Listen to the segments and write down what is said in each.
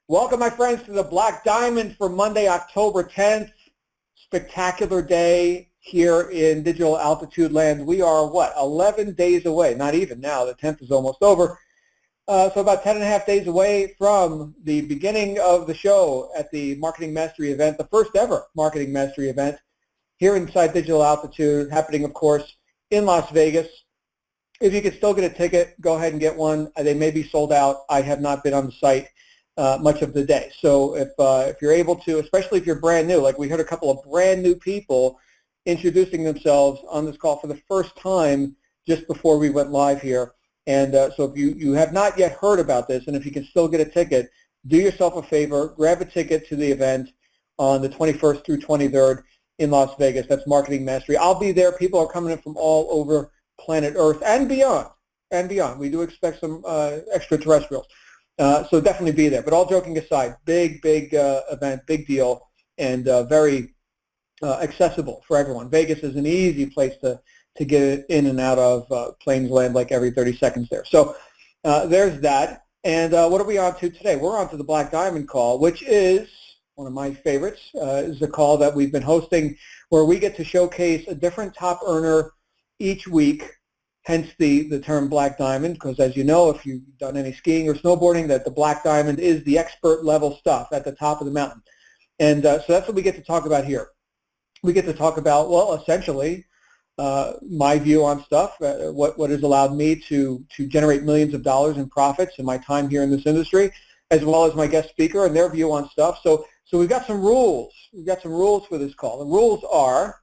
Welcome, my friends, to the Black Diamond for Monday, October 10th. Spectacular day here in digital altitude land. We are, 11 days away? Not even now. The 10th is almost over. So about 10 and a half days away from the beginning of the show at the Marketing Mastery event, the first ever Marketing Mastery event here inside digital altitude, happening, of course, in Las Vegas. If you can still get a ticket, go ahead and get one. They may be sold out. I have not been on the site much of the day. So if you're able to, especially if you're brand new, like we heard a couple of brand new people introducing themselves on this call for the first time just before we went live here. And so if you have not yet heard about this, and if you can still get a ticket, do yourself a favor, grab a ticket to the event on the 21st through 23rd in Las Vegas. That's Marketing Mastery. I'll be there. People are coming in from all over planet Earth and beyond. We do expect some extraterrestrials. So definitely be there. But all joking aside, big event, big deal, and very accessible for everyone. Vegas is an easy place to get in and out of. Planes land like every 30 seconds there. So there's that. And what are we on to today? We're on to the Black Diamond call, which is one of my favorites. Is a call that we've been hosting where we get to showcase a different top earner each week. Hence the term Black Diamond, because as you know, if you've done any skiing or snowboarding, that the Black Diamond is the expert level stuff at the top of the mountain. And so that's what we get to talk about here. We get to talk about, well, essentially, my view on stuff, what has allowed me to generate millions of dollars in profits in my time here in this industry, as well as my guest speaker and their view on stuff. So we've got some rules. We've got some rules for this call. The rules are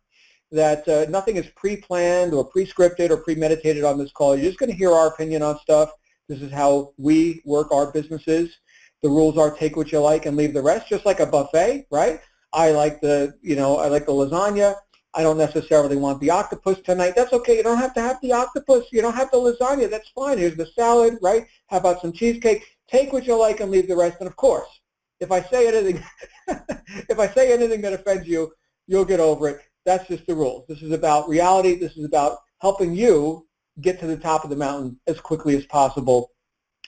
that nothing is pre-planned or pre-scripted or premeditated on this call. You're just going to hear our opinion on stuff. This is how we work our businesses. The rules are take what you like and leave the rest, just like a buffet, right? I like the lasagna. I don't necessarily want the octopus tonight. That's okay. You don't have to have the octopus. You don't have the lasagna. That's fine. Here's the salad, right? How about some cheesecake? Take what you like and leave the rest. And of course, if I say anything, that offends you, you'll get over it. That's just the rules. This is about reality. This is about helping you get to the top of the mountain as quickly as possible.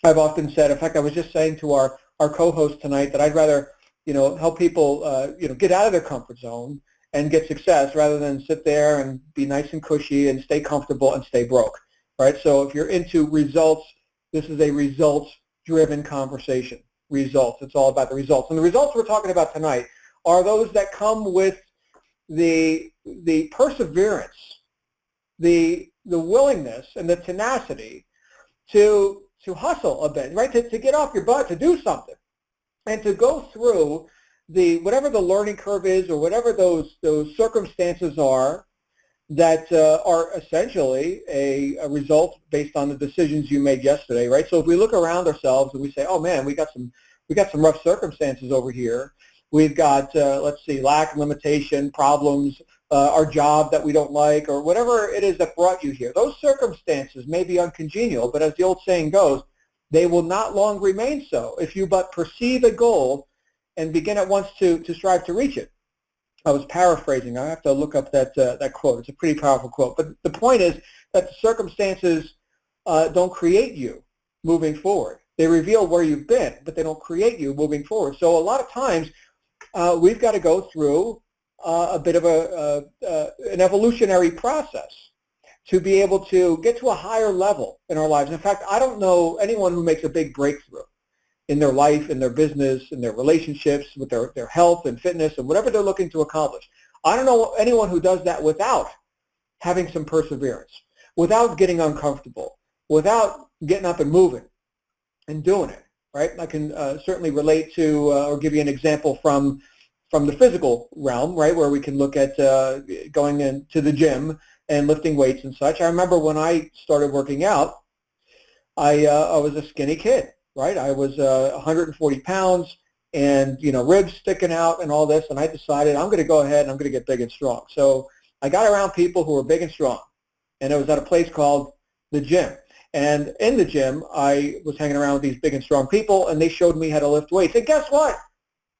I've often said, in fact, I was just saying to our co-host tonight that I'd rather, help people, get out of their comfort zone and get success rather than sit there and be nice and cushy and stay comfortable and stay broke, right? So if you're into results, this is a results-driven conversation. Results. It's all about the results. And the results we're talking about tonight are those that come with the perseverance, the willingness, and the tenacity to hustle a bit, right? To get off your butt, to do something, and to go through whatever the learning curve is, or whatever those circumstances are that are essentially a result based on the decisions you made yesterday, right? So if we look around ourselves and we say, oh man, we got some rough circumstances over here. We've got, lack, limitation, problems, our job that we don't like, or whatever it is that brought you here. Those circumstances may be uncongenial, but as the old saying goes, they will not long remain so if you but perceive a goal and begin at once to strive to reach it. I was paraphrasing. I have to look up that quote. It's a pretty powerful quote. But the point is that the circumstances don't create you moving forward. They reveal where you've been, but they don't create you moving forward. So a lot of times, we've got to go through a bit of an evolutionary process to be able to get to a higher level in our lives. In fact, I don't know anyone who makes a big breakthrough in their life, in their business, in their relationships, with their health and fitness and whatever they're looking to accomplish. I don't know anyone who does that without having some perseverance, without getting uncomfortable, without getting up and moving and doing it. Right? I can certainly relate to or give you an example from the physical realm, right, where we can look at going into the gym and lifting weights and such. I remember when I started working out, I was a skinny kid, right? I was 140 pounds and, ribs sticking out and all this, and I decided I'm going to go ahead and I'm going to get big and strong. So I got around people who were big and strong, and it was at a place called the gym. And in the gym, I was hanging around with these big and strong people, and they showed me how to lift weights. And guess what?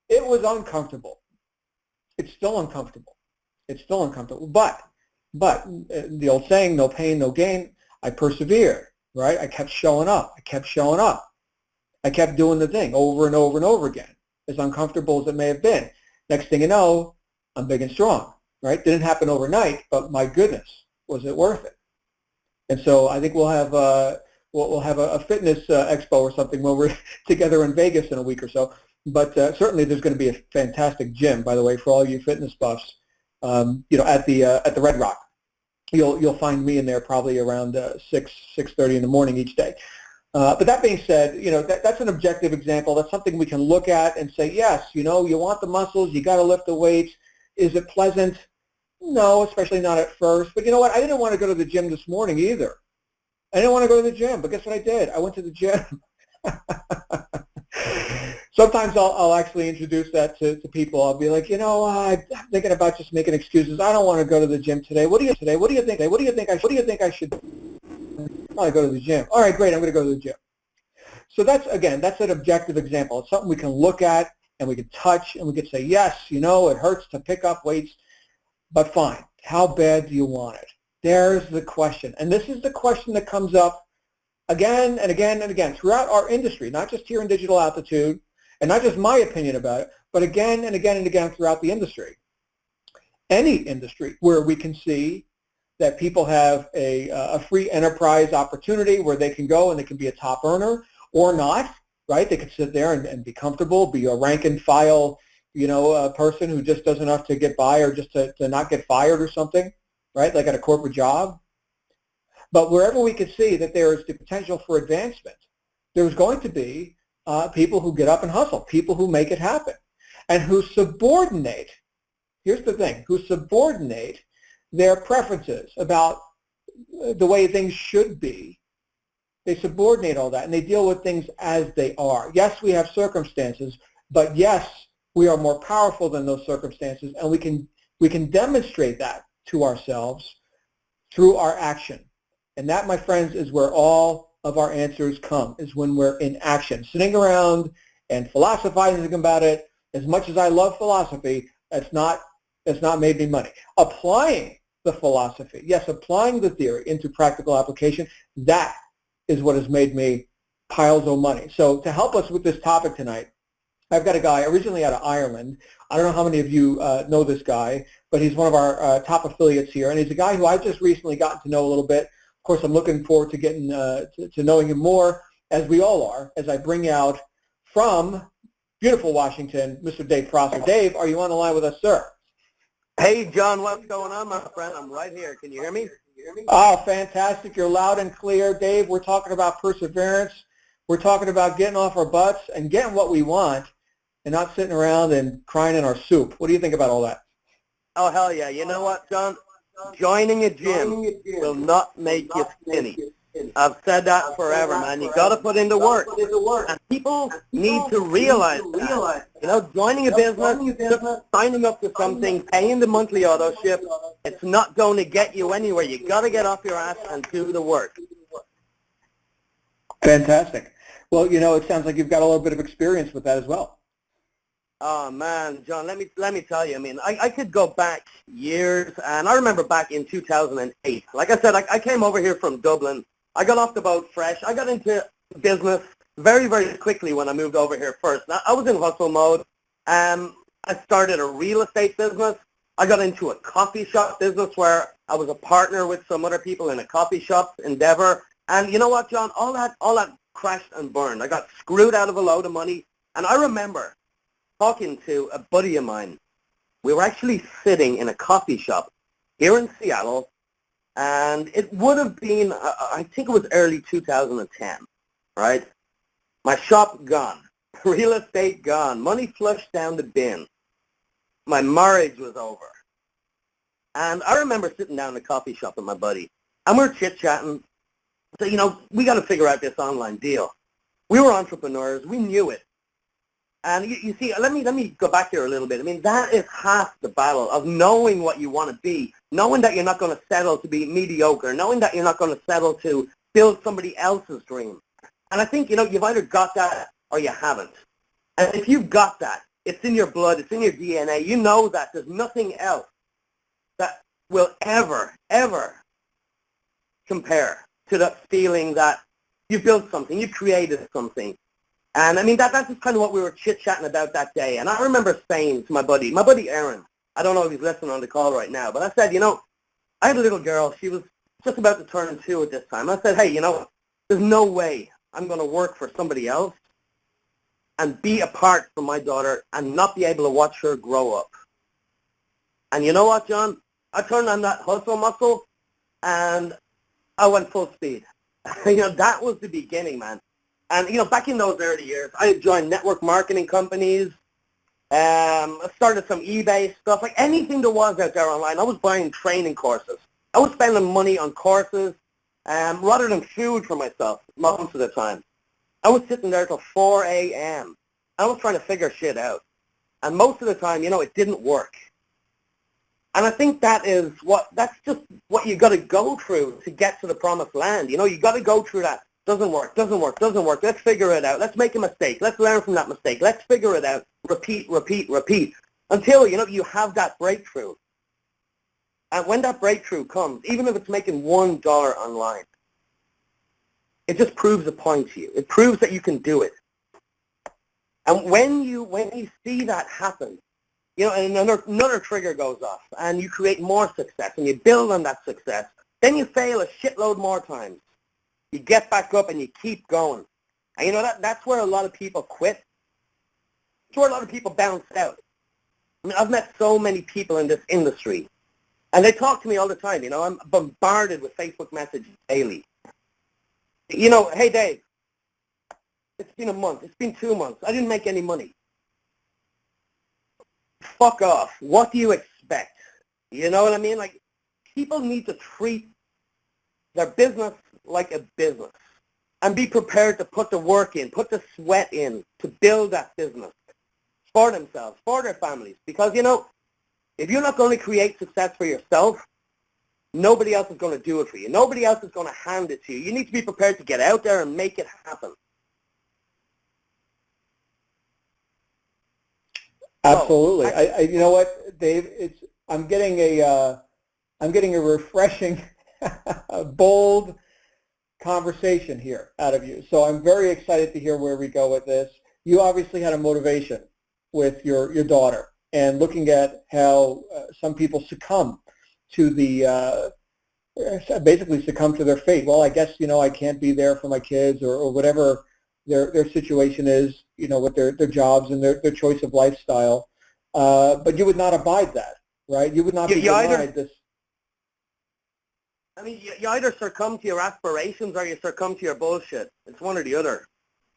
It was uncomfortable. It's still uncomfortable. But the old saying, no pain, no gain, I persevered, right? I kept showing up. I kept doing the thing over and over and over again, as uncomfortable as it may have been. Next thing you know, I'm big and strong, right? Didn't happen overnight, but my goodness, was it worth it? And so I think we'll have a fitness expo or something when we're together in Vegas in a week or so. But certainly there's going to be a fantastic gym, by the way, for all you fitness buffs. At the Red Rock, you'll find me in there probably around 6:30 in the morning each day. But that being said, that's an objective example. That's something we can look at and say, yes, you want the muscles, you got to lift the weights. Is it pleasant? No, especially not at first. But you know what? I didn't want to go to the gym this morning either. I didn't want to go to the gym, but guess what I did? I went to the gym. Sometimes I'll actually introduce that to people. I'll be like, I'm thinking about just making excuses. I don't want to go to the gym today. What do you think? What do you think I should do? I go to the gym. All right, great. I'm going to go to the gym. So that's an objective example. It's something we can look at and we can touch and we can say, yes, it hurts to pick up weights, but fine. How bad do you want it? There's the question. And this is the question that comes up again and again and again throughout our industry, not just here in Digital Altitude, and not just my opinion about it, but again and again and again throughout the industry. Any industry where we can see that people have a free enterprise opportunity where they can go and they can be a top earner or not, right? They could sit there and be comfortable, be a rank and file, a person who just does enough to get by or just to not get fired or something, right? Like at a corporate job. But wherever we can see that there is the potential for advancement, there's going to be people who get up and hustle, people who make it happen, and who subordinate, here's the thing, who subordinate their preferences about the way things should be. They subordinate all that, and they deal with things as they are. Yes, we have circumstances, but yes, we are more powerful than those circumstances, and we can demonstrate that to ourselves through our action. And that, my friends, is where all of our answers come, is when we're in action. Sitting around and philosophizing about it, as much as I love philosophy, that's not made me money. Applying the philosophy, yes, applying the theory into practical application, that is what has made me piles of money. So to help us with this topic tonight, I've got a guy originally out of Ireland. I don't know how many of you know this guy, but he's one of our top affiliates here, and he's a guy who I've just recently gotten to know a little bit. Of course, I'm looking forward to getting to knowing him more, as we all are, as I bring out from beautiful Washington, Mr. Dave Prosser. Dave, are you on the line with us, sir? Hey, John, what's going on, my friend? I'm right here. Can you hear me? Oh, fantastic. You're loud and clear. Dave, we're talking about perseverance. We're talking about getting off our butts and getting what we want and not sitting around and crying in our soup. What do you think about all that? Oh, hell yeah. You know what, John? Joining a gym will not make you skinny. I've said that forever, man. You got to put in the work. And people need to realize that. Joining a business, just signing up to something, paying the monthly auto ship, it's not going to get you anywhere. You got to get off your ass and do the work. Fantastic. Well, it sounds like you've got a little bit of experience with that as well. Oh, man, John, let me tell you. I mean, I could go back years, and I remember back in 2008. Like I said, I came over here from Dublin. I got off the boat fresh. I got into business very, very quickly when I moved over here first. Now, I was in hustle mode. I started a real estate business. I got into a coffee shop business where I was a partner with some other people in a coffee shop endeavor. And you know what, John? All that crashed and burned. I got screwed out of a load of money. And I remember talking to a buddy of mine. We were actually sitting in a coffee shop here in Seattle, and it would have been, I think it was early 2010, right? My shop gone, real estate gone, money flushed down the bin. My marriage was over. And I remember sitting down in a coffee shop with my buddy, and we're chit-chatting. So, we got to figure out this online deal. We were entrepreneurs. We knew it. And you see, let me go back here a little bit. I mean, that is half the battle of knowing what you want to be, knowing that you're not going to settle to be mediocre, knowing that you're not going to settle to build somebody else's dream. And I think, you've either got that or you haven't. And if you've got that, it's in your blood, it's in your DNA, you know that there's nothing else that will ever compare to that feeling that you built something, you created something, And I mean, that's just kind of what we were chit-chatting about that day. And I remember saying to my buddy Aaron, I don't know if he's listening on the call right now, but I said, you know, I had a little girl. She was just about to turn 2 at this time. I said, hey, you know, there's no way I'm going to work for somebody else and be apart from my daughter and not be able to watch her grow up. And you know what, John? I turned on that hustle muscle and I went full speed. You know, that was the beginning, man. And, you know, back in those early years, I joined network marketing companies. I started some eBay stuff, like anything there was out there online. I was buying training courses. I was spending money on courses rather than food for myself most of the time. I was sitting there till 4 a.m. I was trying to figure shit out. And most of the time, you know, it didn't work. And I think that's just what you got to go through to get to the promised land. You know, you got to go through that. Doesn't work. Let's figure it out. Let's make a mistake. Let's learn from that mistake. Let's figure it out. Repeat until, you know, you have that breakthrough. And when that breakthrough comes, even if it's making $1 online, it just proves a point to you. It proves that you can do it. And when you see that happen, you know, and another trigger goes off, and you create more success, and you build on that success, then you fail a shitload more times. You get back up and you keep going. And you know, that's where a lot of people quit. That's where a lot of people bounce out. I mean, I've met so many people in this industry, and they talk to me all the time. You know, I'm bombarded with Facebook messages daily. You know, hey, Dave, it's been a month. It's been 2 months. I didn't make any money. Fuck off. What do you expect? You know what I mean? Like, people need to treat their business like a business and be prepared to put the work in, put the sweat in to build that business for themselves, for their families. Because, you know, if you're not going to create success for yourself, nobody else is going to do it for you. Nobody else is going to hand it to you. You need to be prepared to get out there and make it happen. Absolutely. I you know what, Dave? I'm getting a refreshing, bold conversation here out of you. So I'm very excited to hear where we go with this. You obviously had a motivation with your daughter, and looking at how some people succumb to basically succumb to their fate. Well, I guess, you know, I can't be there for my kids, or whatever their situation is, you know, with their jobs and their choice of lifestyle. But you would not abide that, right? You would not be denied this. I mean, you either succumb to your aspirations or you succumb to your bullshit. It's one or the other,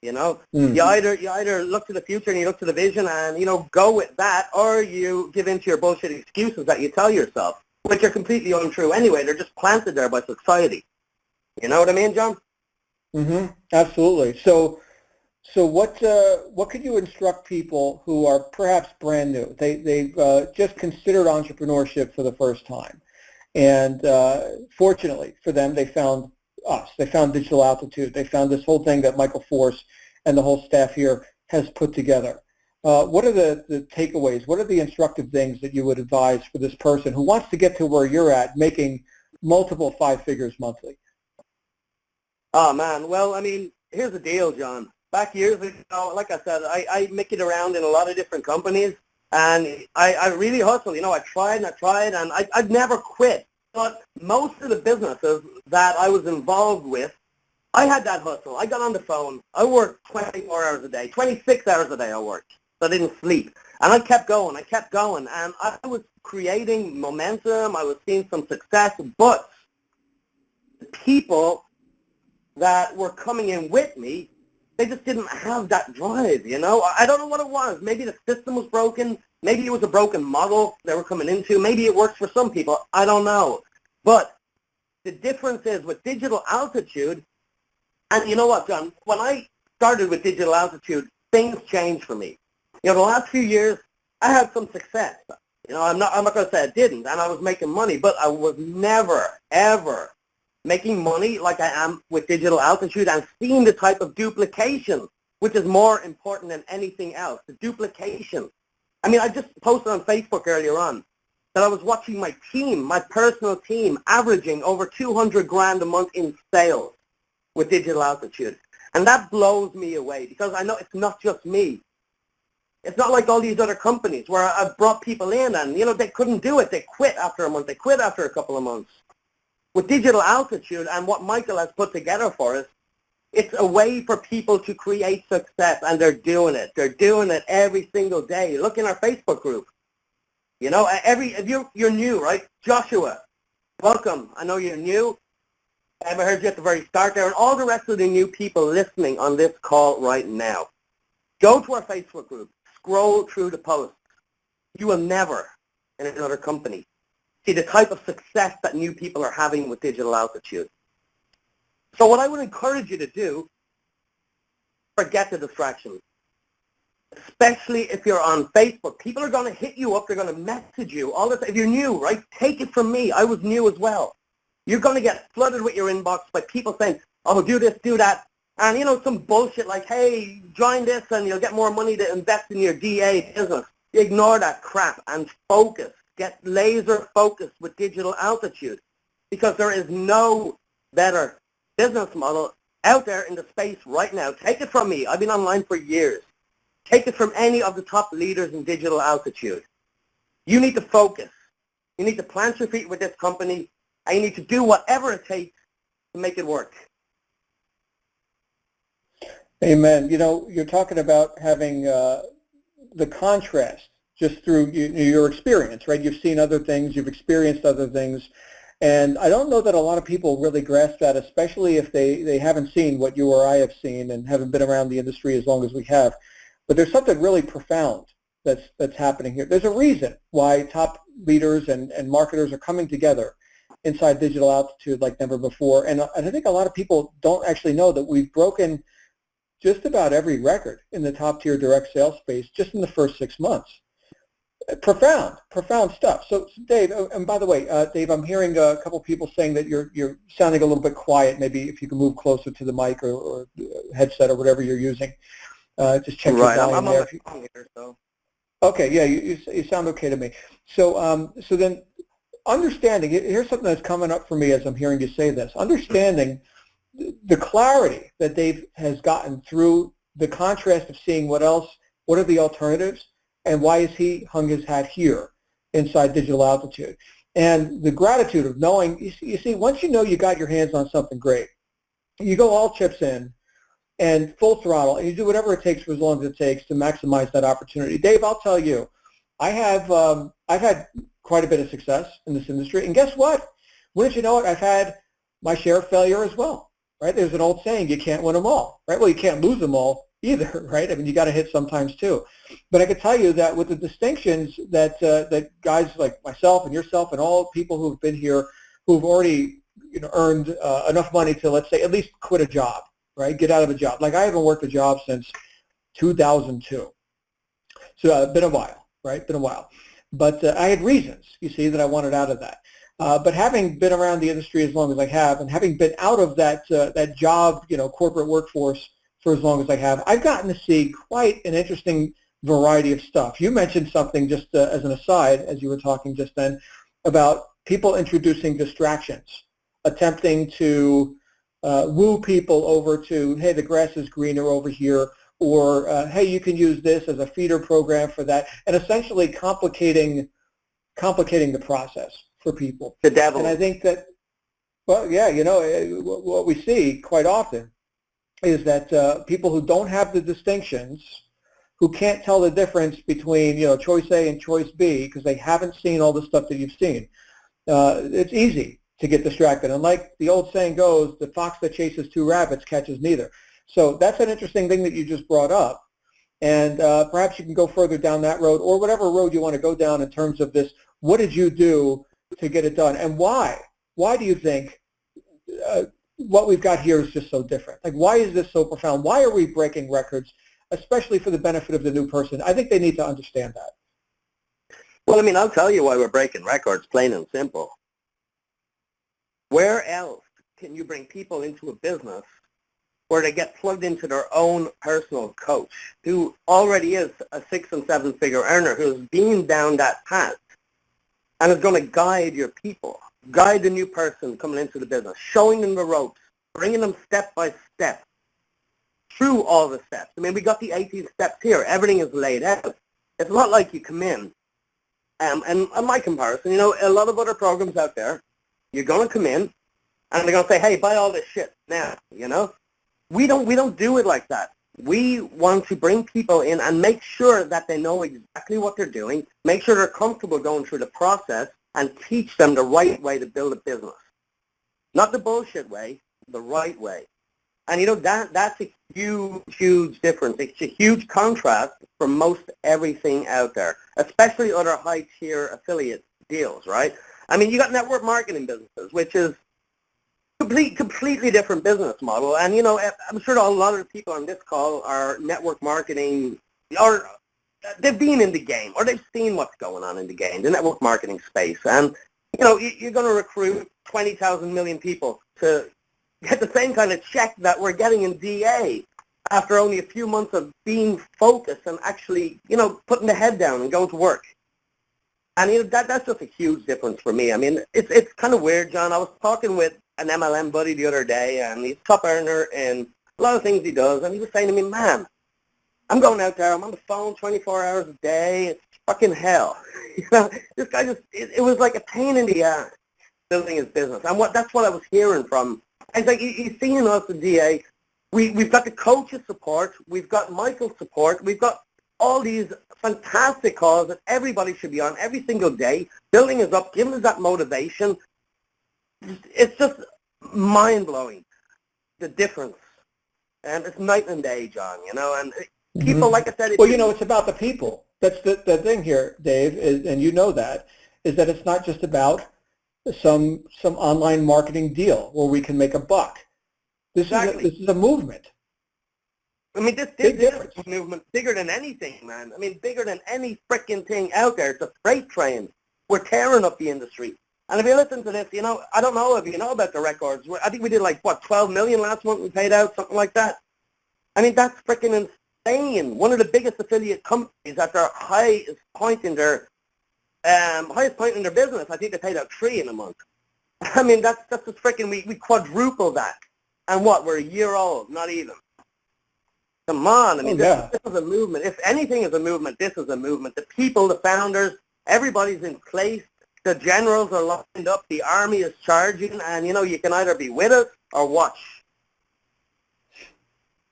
you know. Mm-hmm. You either look to the future and you look to the vision and, you know, go with that, or you give in to your bullshit excuses that you tell yourself, which are completely untrue anyway. They're just planted there by society. You know what I mean, John? Mm-hmm. Absolutely. So what could you instruct people who are perhaps brand new? They've just considered entrepreneurship for the first time. And fortunately for them, they found us. They found Digital Altitude. They found this whole thing that Michael Force and the whole staff here has put together. What are the takeaways? What are the instructive things that you would advise for this person who wants to get to where you're at, making multiple 5 figures monthly? Oh, man. Well, I mean, here's the deal, John. Back years ago, like I said, I mickeyed around in a lot of different companies. And I really hustled. You know, I tried, and I'd never quit. But most of the businesses that I was involved with, I had that hustle. I got on the phone. I worked 24 hours a day, 26 hours a day I worked. So I didn't sleep. And I kept going. And I was creating momentum. I was seeing some success. But the people that were coming in with me, they just didn't have that drive, you know. I don't know what it was. Maybe the system was broken. Maybe it was a broken model they were coming into. Maybe it works for some people. I don't know. But the difference is with Digital Altitude, and you know what, John, when I started with Digital Altitude, things changed for me. You know, the last few years, I had some success. You know, I'm not going to say I didn't, and I was making money, but I was never, ever making money like I am with Digital Altitude, and seeing the type of duplication, which is more important than anything else, the duplication. I mean, I just posted on Facebook earlier on that I was watching my team, my personal team, averaging over 200 grand a month in sales with Digital Altitude. And that blows me away because I know it's not just me. It's not like all these other companies where I've brought people in and, they couldn't do it. They quit after a month. They quit after a couple of months. With Digital Altitude and what Michael has put together for us, it's a way for people to create success, and they're doing it. They're doing it every single day. Look in our Facebook group. If you're new, right? Joshua, welcome. I know you're new. I heard you at the very start there, and all the rest of the new people listening on this call right now. Go to our Facebook group. Scroll through the posts. You will never, in another company, see the type of success that new people are having with Digital Altitude. So what I would encourage you to do, forget the distractions. Especially if you're on Facebook. People are going to hit you up. They're going to message you. All this. If you're new, right, take it from me. I was new as well. You're going to get flooded with your inbox by people saying, oh, do this, do that. And, some bullshit like, hey, join this and you'll get more money to invest in your DA business. Ignore that crap and focus. Get laser focused with Digital Altitude because there is no better business model out there in the space right now. Take it from me. I've been online for years. Take it from any of the top leaders in Digital Altitude. You need to focus. You need to plant your feet with this company, and you need to do whatever it takes to make it work. Amen. You're talking about having the contrast just through your experience, right? You've seen other things, you've experienced other things, and I don't know that a lot of people really grasp that, especially if they haven't seen what you or I have seen and haven't been around the industry as long as we have. But there's something really profound that's happening here. There's a reason why top leaders and marketers are coming together inside Digital Altitude like never before, and I think a lot of people don't actually know that we've broken just about every record in the top tier direct sales space just in the first 6 months. Profound stuff. So Dave, and by the way, Dave, I'm hearing a couple people saying that you're sounding a little bit quiet. Maybe if you can move closer to the mic or headset or whatever you're using. Just check your volume. I'm on the phone here, so. Okay, yeah, you sound okay to me. So so then understanding, here's something that's coming up for me as I'm hearing you say this. Understanding the clarity that Dave has gotten through the contrast of seeing what are the alternatives, and why has he hung his hat here inside Digital Altitude. And the gratitude of knowing, you see, once you know you got your hands on something great, you go all chips in and full throttle, and you do whatever it takes for as long as it takes to maximize that opportunity. Dave, I'll tell you, I've had quite a bit of success in this industry, and guess what? Wouldn't you know it, I've had my share of failure as well. Right? There's an old saying, you can't win them all, right? Well, you can't lose them all either, right? I mean, you got to hit sometimes too. But I can tell you that with the distinctions that that guys like myself and yourself and all people who've been here, who've already earned enough money to, let's say, at least quit a job, right? Get out of a job. Like I haven't worked a job since 2002. So been a while, right? Been a while. But I had reasons, you see, that I wanted out of that. But having been around the industry as long as I have, and having been out of that that job, corporate workforce for as long as I have, I've gotten to see quite an interesting variety of stuff. You mentioned something just as an aside, as you were talking just then, about people introducing distractions, attempting to woo people over to, hey, the grass is greener over here, or hey, you can use this as a feeder program for that, and essentially complicating the process for people. The devil. And I think that, well, yeah, what we see quite often is that people who don't have the distinctions, who can't tell the difference between, choice A and choice B because they haven't seen all the stuff that you've seen, it's easy to get distracted. And like the old saying goes, the fox that chases two rabbits catches neither. So that's an interesting thing that you just brought up. And perhaps you can go further down that road, or whatever road you want to go down in terms of this. What did you do to get it done, and why? Why do you think what we've got here is just so different? Like, why is this so profound? Why are we breaking records, especially for the benefit of the new person? I think they need to understand that. Well, I mean, I'll tell you why we're breaking records, plain and simple. Where else can you bring people into a business where they get plugged into their own personal coach who already is a 6- and 7-figure earner, who's been down that path and is going to guide your people, guide the new person coming into the business, showing them the ropes, bringing them step by step through all the steps. I mean, we got the 18 steps here. Everything is laid out. It's not like you come in, and on my comparison, you know, a lot of other programs out there, you're going to come in, and they're going to say, hey, buy all this shit now, you know. We don't do it like that. We want to bring people in and make sure that they know exactly what they're doing, make sure they're comfortable going through the process, and teach them the right way to build a business. Not the bullshit way, the right way. And, you know, that's a huge, huge difference. It's a huge contrast from most everything out there, especially other high-tier affiliate deals, right? I mean, you got network marketing businesses, which is completely different business model. And, you know, I'm sure a lot of the people on this call are network marketing, or they've been in the game, or they've seen what's going on in the game, the network marketing space. And, you know, you're going to recruit 20,000 million people to get the same kind of check that we're getting in DA after only a few months of being focused and actually, you know, putting the head down and going to work. And, you know, that's just a huge difference for me. I mean, it's kind of weird, John. I was talking with an MLM buddy the other day, and he's a top earner in a lot of things he does, and he was saying to me, man, I'm going out there, I'm on the phone 24 hours a day, it's fucking hell. You know, this guy just, it was like a pain in the ass building his business. And that's what I was hearing from. It's like, he's seeing us at DA. We've got the coach's support. We've got Michael's support. We've got all these fantastic calls that everybody should be on every single day, building us up, giving us that motivation. It's just mind-blowing, the difference. And it's night and day, John, you know. And people, like I said... Well, you know, it's about the people. That's the thing here, Dave, and you know that, is that it's not just about some online marketing deal where we can make a buck. This is a movement. I mean, this is a movement bigger than anything, man. I mean, bigger than any freaking thing out there. It's a freight train. We're tearing up the industry. And if you listen to this, you know, I don't know if you know about the records. I think we did like, what, 12 million last month we paid out, something like that. I mean, that's freaking insane. One of the biggest affiliate companies at their highest point in their business, I think they paid out 3 in a month. I mean, that's just freaking, we quadruple that. And what, we're a year old, not even. Come on, I mean, this is a movement. If anything is a movement, this is a movement. The people, the founders, everybody's in place. The generals are lined up. The army is charging. And, you know, you can either be with us or watch.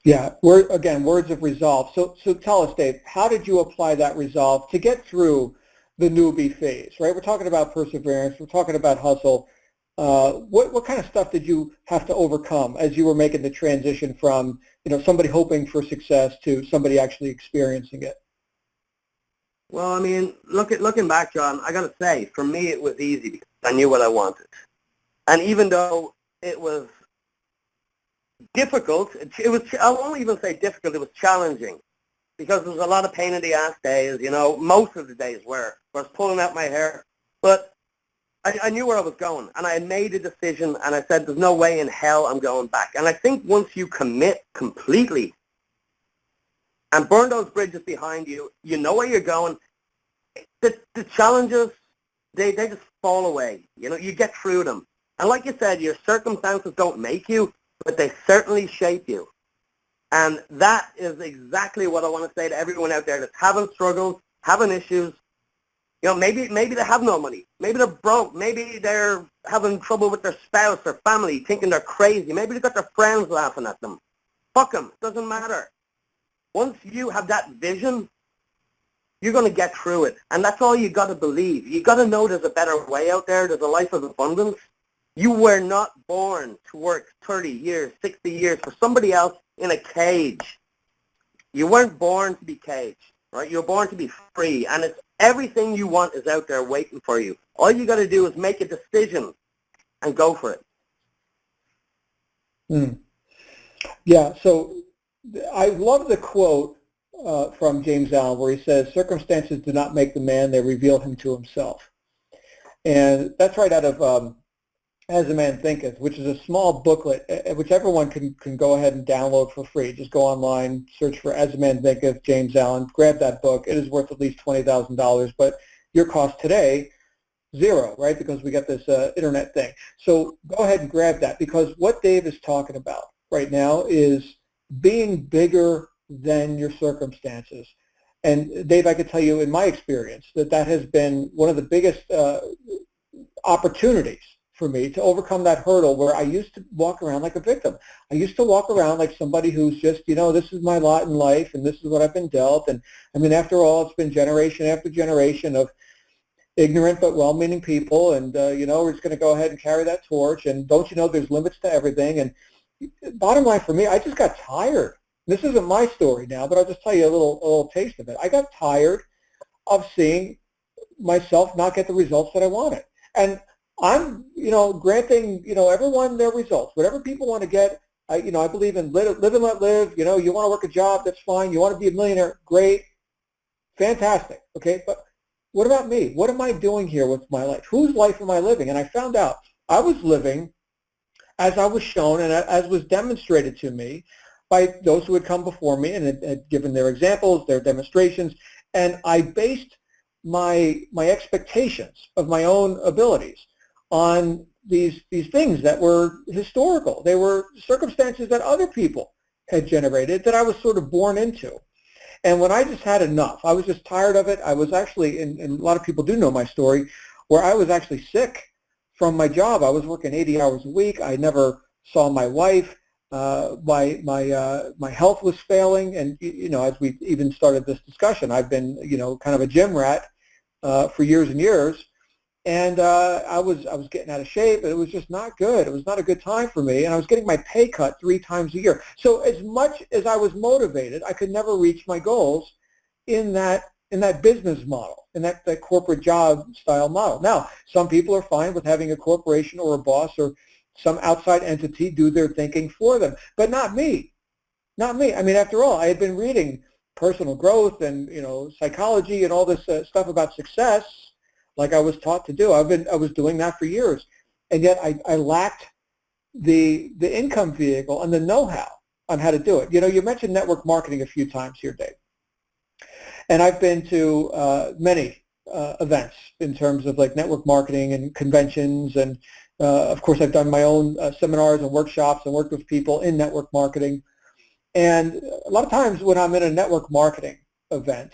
Yeah, again, words of resolve. So tell us, Dave, how did you apply that resolve to get through the newbie phase, right? We're talking about perseverance. We're talking about hustle. What kind of stuff did you have to overcome as you were making the transition from, you know, somebody hoping for success to somebody actually experiencing it? Well, I mean, looking back, John, I got to say, for me, it was easy because I knew what I wanted. And even though it was difficult, I won't even say difficult, it was challenging because there was a lot of pain in the ass days, you know, most of the days where I was pulling out my hair. But I knew where I was going, and I made a decision, and I said, there's no way in hell I'm going back. And I think once you commit completely and burn those bridges behind you, you know where you're going. The challenges, they just fall away. You know, you get through them. And like you said, your circumstances don't make you, but they certainly shape you. And that is exactly what I want to say to everyone out there that's having struggles, having issues. You know, maybe they have no money. Maybe they're broke. Maybe they're having trouble with their spouse or family, thinking they're crazy. Maybe they've got their friends laughing at them. Fuck them. Doesn't matter. Once you have that vision, you're going to get through it. And that's all you got to believe. You got to know there's a better way out there. There's a life of abundance. You were not born to work 30 years, 60 years for somebody else in a cage. You weren't born to be caged, right? You were born to be free. And it's everything you want is out there waiting for you. All you got to do is make a decision and go for it. Yeah, so I love the quote from James Allen where he says, circumstances do not make the man, they reveal him to himself. And that's right out of As a Man Thinketh, which is a small booklet which everyone can go ahead and download for free. Just go online, search for As a Man Thinketh, James Allen, grab that book. It is worth at least $20,000, but your cost today, zero, right, because we got this internet thing. So go ahead and grab that, because what Dave is talking about right now is being bigger than your circumstances. And Dave, I could tell you in my experience that has been one of the biggest opportunities for me to overcome that hurdle where I used to walk around like a victim. I used to walk around like somebody who's just, this is my lot in life and this is what I've been dealt. And I mean, after all, it's been generation after generation of ignorant but well-meaning people, and we're just going to go ahead and carry that torch. And don't you know there's limits to everything? And bottom line for me, I just got tired. This isn't my story now, but I'll just tell you a little taste of it. I got tired of seeing myself not get the results that I wanted. And I'm, granting, everyone their results. Whatever people want to get, I believe in live and let live. You want to work a job, that's fine. You want to be a millionaire, great, fantastic, okay? But what about me? What am I doing here with my life? Whose life am I living? And I found out I was living as I was shown and as was demonstrated to me by those who had come before me and had given their examples, their demonstrations, and I based my expectations of my own abilities on these things that were historical. They were circumstances that other people had generated that I was sort of born into. And when I just had enough, I was just tired of it. I was actually, and a lot of people do know my story, where I was actually sick from my job. I was working 80 hours a week. I never saw my wife. My health was failing. And, as we even started this discussion, I've been, kind of a gym rat for years and years. And I was getting out of shape, and it was just not good. It was not a good time for me, and I was getting my pay cut 3 times a year. So as much as I was motivated, I could never reach my goals in that business model, in that corporate job style model. Now, some people are fine with having a corporation or a boss or some outside entity do their thinking for them, but not me. Not me. I mean, after all, I had been reading personal growth and psychology and all this stuff about success, like I was taught to do. I was doing that for years, and yet I lacked the income vehicle and the know-how on how to do it. You mentioned network marketing a few times here, Dave, and I've been to many events in terms of like network marketing and conventions, and of course I've done my own seminars and workshops and worked with people in network marketing. And a lot of times when I'm in a network marketing event,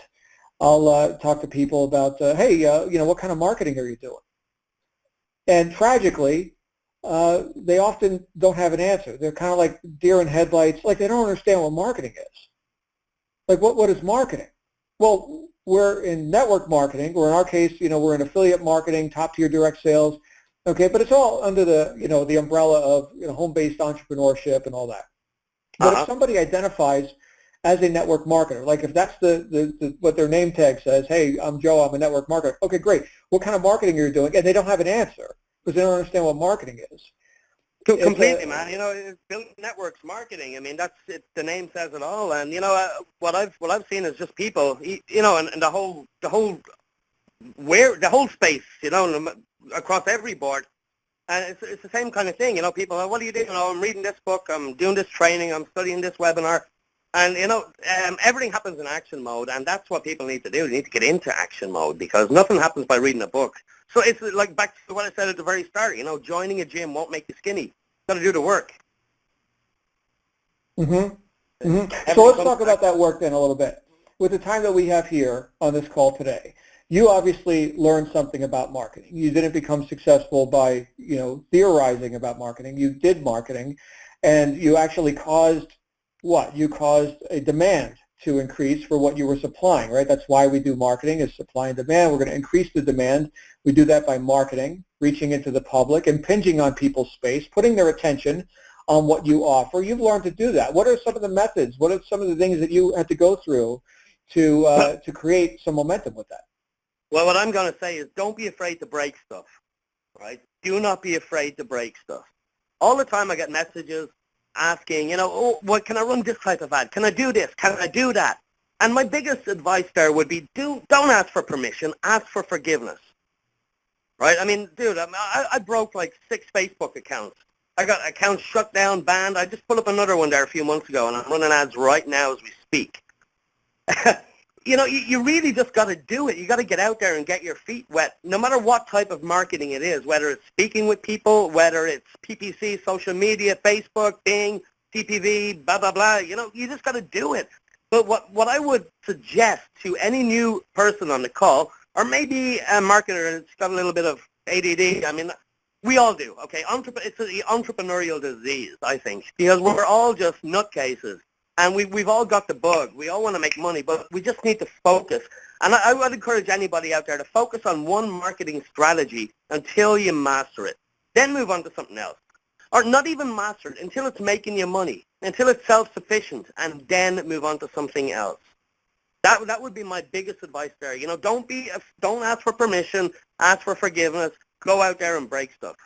I'll talk to people about, hey, what kind of marketing are you doing? And tragically, they often don't have an answer. They're kind of like deer in headlights, like they don't understand what marketing is. Like, what is marketing? Well, we're in network marketing, or in our case, we're in affiliate marketing, top-tier direct sales, okay, but it's all under the, the umbrella of home-based entrepreneurship and all that. But if somebody identifies as a network marketer, like if that's the what their name tag says, hey, I'm Joe, I'm a network marketer. Okay, great. What kind of marketing are you doing? And they don't have an answer because they don't understand what marketing is. Completely, man. It's built networks marketing. I mean, the name says it all. And what I've seen is just people, and the whole space, across every board. And it's the same kind of thing. People are, what are you doing? I'm reading this book. I'm doing this training. I'm studying this webinar. And, everything happens in action mode, and that's what people need to do. They need to get into action mode because nothing happens by reading a book. So it's like back to what I said at the very start, joining a gym won't make you skinny. You've got to do the work. Mm-hmm. Mm-hmm. So let's talk about that work then a little bit. With the time that we have here on this call today, you obviously learned something about marketing. You didn't become successful by, theorizing about marketing. You did marketing, and you actually caused what? You caused a demand to increase for what you were supplying, right? That's why we do marketing, is supply and demand. We're going to increase the demand. We do that by marketing, reaching into the public, impinging on people's space, putting their attention on what you offer. You've learned to do that. What are some of the methods? What are some of the things that you had to go through to create some momentum with that? Well, what I'm going to say is don't be afraid to break stuff, right? Do not be afraid to break stuff. All the time I get messages asking, what can I run this type of ad? Can I do this? Can I do that? And my biggest advice there would be don't ask for permission, ask for forgiveness, right? I mean, dude, I broke like 6 Facebook accounts. I got accounts shut down, banned. I just put up another one there a few months ago, and I'm running ads right now as we speak. You really just got to do it. You got to get out there and get your feet wet, no matter what type of marketing it is, whether it's speaking with people, whether it's PPC, social media, Facebook, Bing, CPV, blah, blah, blah. You know, you just got to do it. But what I would suggest to any new person on the call, or maybe a marketer that's got a little bit of ADD, I mean, we all do, okay? It's an entrepreneurial disease, I think, because we're all just nutcases. And we've all got the bug. We all want to make money, but we just need to focus. And I would encourage anybody out there to focus on one marketing strategy until you master it. Then move on to something else. Or not even master it until it's making you money, until it's self-sufficient, and then move on to something else. That would be my biggest advice there. You know, don't ask for permission, ask for forgiveness. Go out there and break stuff.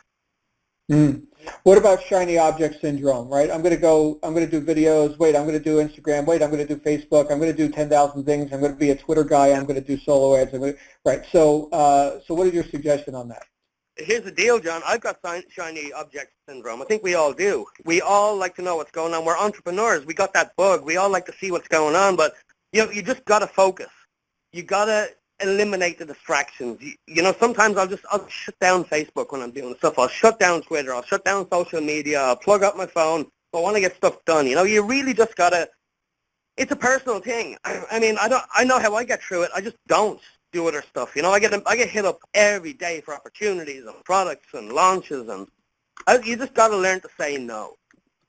What about shiny object syndrome, right? I'm going to do videos. Wait, I'm going to do Instagram. Wait, I'm going to do Facebook. I'm going to do 10,000 things. I'm going to be a Twitter guy. I'm going to do solo ads. Right. So what is your suggestion on that? Here's the deal, John. I've got shiny object syndrome. I think we all do. We all like to know what's going on. We're entrepreneurs. We got that bug. We all like to see what's going on, but you just got to focus. You got to eliminate the distractions. You know, sometimes I'll shut down Facebook when I'm doing stuff. I'll shut down Twitter. I'll shut down social media. I'll plug up my phone. I want to get stuff done. You know, you really just got to, it's a personal thing. I mean, I know how I get through it. I just don't do other stuff. You know, I get hit up every day for opportunities and products and launches, and you just got to learn to say no.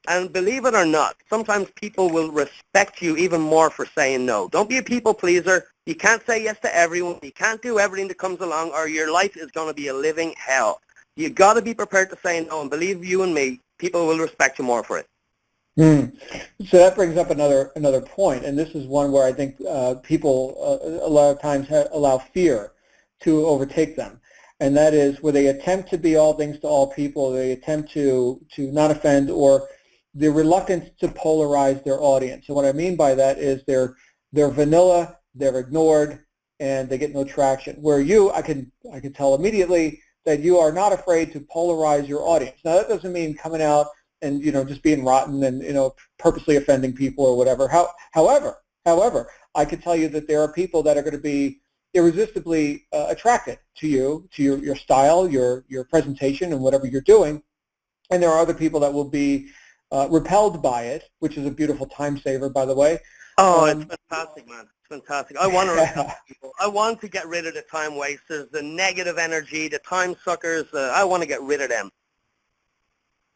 And believe it or not, sometimes people will respect you even more for saying no. Don't be a people pleaser. You can't say yes to everyone. You can't do everything that comes along, or your life is going to be a living hell. You got to be prepared to say no, and believe you and me, people will respect you more for it. So that brings up another point, and this is one where I think people a lot of times allow fear to overtake them, and that is where they attempt to be all things to all people. They attempt to not offend, or the reluctance to polarize their audience. And what I mean by that is they're vanilla, they're ignored, and they get no traction. Where I can tell immediately that you are not afraid to polarize your audience. Now that doesn't mean coming out and just being rotten and purposely offending people or whatever. However, I can tell you that there are people that are going to be irresistibly attracted to your style, your presentation, and whatever you're doing, and there are other people that will be repelled by it, which is a beautiful time saver, by the way. Oh, it's fantastic, man. It's fantastic. I want to repel people. I want to get rid of the time wasters, the negative energy, the time suckers. I want to get rid of them.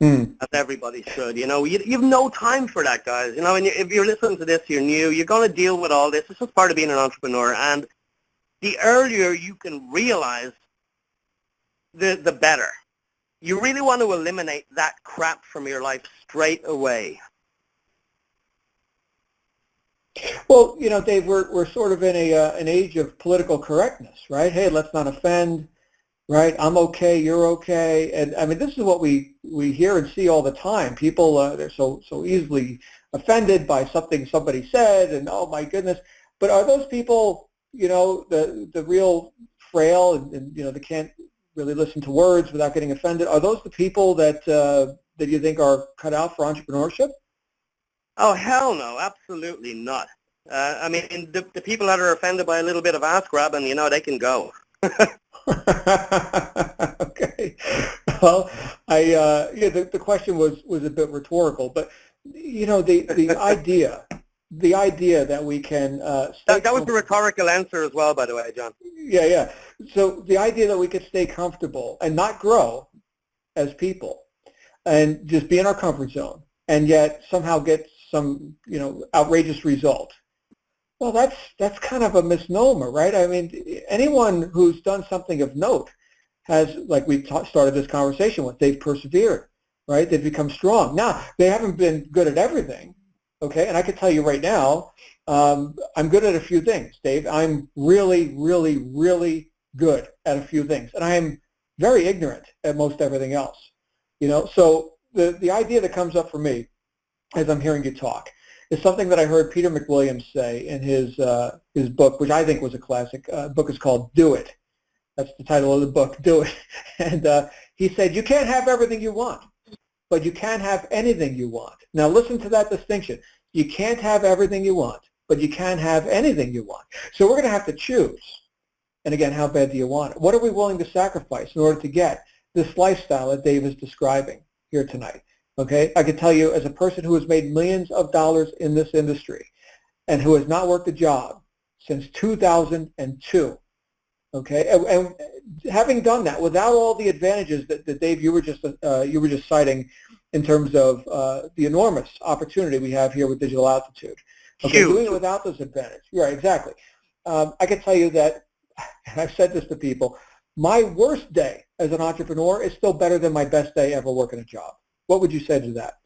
As everybody should. You have no time for that, guys. And if you're listening to this, you're new, you're going to deal with all this. It's just part of being an entrepreneur. And the earlier you can realize, the better. You really want to eliminate that crap from your life straight away. Well, Dave, we're sort of in an age of political correctness, right? Hey, let's not offend. Right, I'm okay, you're okay, and I mean this is what we hear and see all the time. People they're so easily offended by something somebody said, and oh my goodness. But are those people, the real frail and they can't really listen to words without getting offended? Are those the people that you think are cut out for entrepreneurship? Oh hell no, absolutely not. I mean the people that are offended by a little bit of ass grabbing, they can go. Okay. Well, the question was a bit rhetorical, but the idea that we can that was the rhetorical answer as well, by the way, John. Yeah. So the idea that we could stay comfortable and not grow as people, and just be in our comfort zone, and yet somehow get some outrageous result. Well, that's kind of a misnomer, right? I mean, anyone who's done something of note has, like we started this conversation with, they've persevered, right? They've become strong. Now, they haven't been good at everything, okay? And I can tell you right now, I'm good at a few things, Dave. I'm really, really, really good at a few things. And I am very ignorant at most everything else, So the idea that comes up for me as I'm hearing you talk is something that I heard Peter McWilliams say in his book, which I think was a classic. Book is called Do It. That's the title of the book, Do It. And he said, you can't have everything you want, but you can have anything you want. Now listen to that distinction. You can't have everything you want, but you can have anything you want. So we're going to have to choose. And again, how bad do you want it? What are we willing to sacrifice in order to get this lifestyle that Dave is describing here tonight? Okay, I can tell you as a person who has made millions of dollars in this industry and who has not worked a job since 2002. Okay, and having done that without all the advantages that Dave you were just citing in terms of the enormous opportunity we have here with digital altitude. Okay, Huge. doing it without those advantages. Right, exactly. I can tell you that, and I've said this to people, my worst day as an entrepreneur is still better than my best day ever working a job. What would you say to that?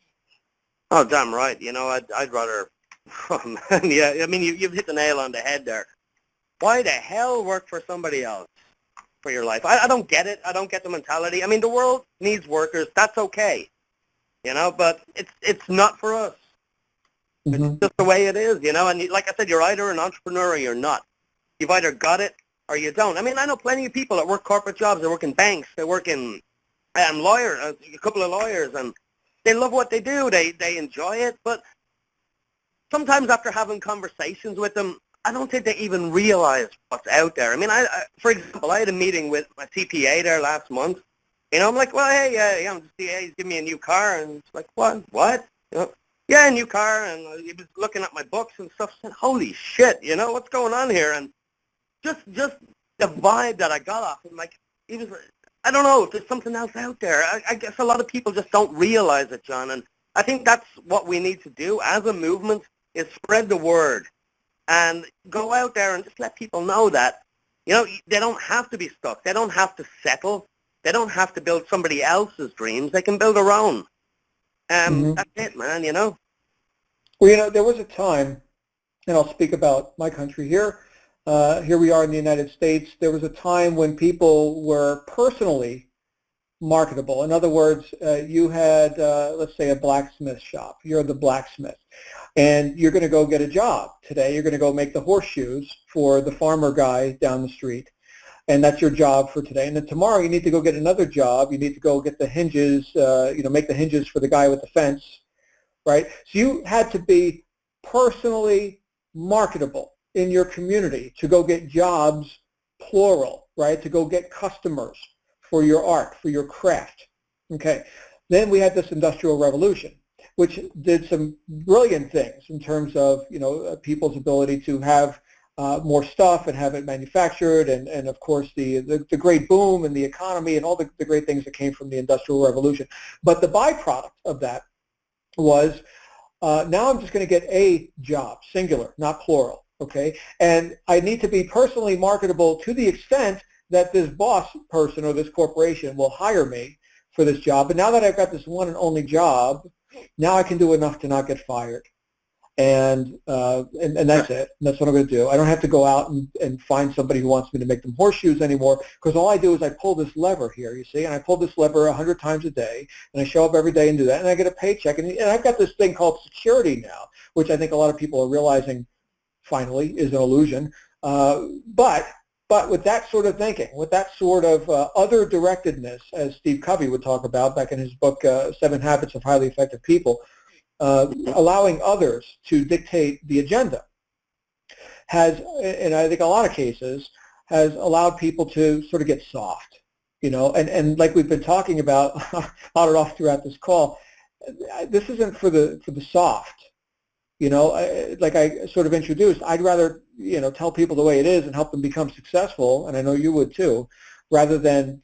Oh, damn right. You know, I'd rather, oh, man, yeah, I mean, you've hit the nail on the head there. Why the hell work for somebody else for your life? I don't get it. I don't get the mentality. I mean, the world needs workers. That's okay, you know, but it's not for us. It's just the way it is, you know, and like I said, you're either an entrepreneur or you're not. You've either got it or you don't. I mean, I know plenty of people that work corporate jobs. They work in banks. They work in lawyers, a couple of lawyers, and they love what they do. They enjoy it, but sometimes after having conversations with them, I don't think they even realize what's out there. I mean, I for example, I had a meeting with my CPA there last month. You know, I'm like, well, hey, I'm the CPA. He's giving me a new car, and it's like, what? You know, yeah, a new car, and he was looking at my books and stuff. Said, holy shit, you know, what's going on here? And just the vibe that I got off him, like, he was, I don't know if there's something else out there. I guess a lot of people just don't realize it, John, and I think that's what we need to do as a movement is spread the word and go out there and just let people know that, you know, they don't have to be stuck. They don't have to settle. They don't have to build somebody else's dreams. They can build their own. That's it, man, you know. Well, you know, there was a time, and I'll speak about my country here. Here we are in the United States. There was a time when people were personally marketable. In other words, you had, let's say, a blacksmith shop. You're the blacksmith, and you're going to go get a job today. You're going to go make the horseshoes for the farmer guy down the street, and that's your job for today. And then tomorrow you need to go get another job. You need to go get the hinges, make the hinges for the guy with the fence, right? So you had to be personally marketable in your community to go get jobs, plural, right? To go get customers for your art, for your craft. Okay. Then we had this Industrial Revolution, which did some brilliant things in terms of, people's ability to have more stuff and have it manufactured, and of course the great boom in the economy and all the great things that came from the Industrial Revolution. But the byproduct of that was now I'm just going to get a job, singular, not plural, okay? And I need to be personally marketable to the extent that this boss person or this corporation will hire me for this job. But now that I've got this one and only job, now I can do enough to not get fired. And that's it. And that's what I'm going to do. I don't have to go out and find somebody who wants me to make them horseshoes anymore, because all I do is I pull this lever here, you see, and I pull this lever 100 times a day, and I show up every day and do that, and I get a paycheck. And I've got this thing called security now, which I think a lot of people are realizing finally is an illusion. But with that sort of thinking, with that sort of other directedness, as Steve Covey would talk about back in his book, 7 Habits of Highly Effective People, allowing others to dictate the agenda has, in I think a lot of cases, has allowed people to sort of get soft, and like we've been talking about on and off throughout this call, this isn't for the soft, like I sort of introduced. I'd rather, tell people the way it is and help them become successful, and I know you would too, rather than,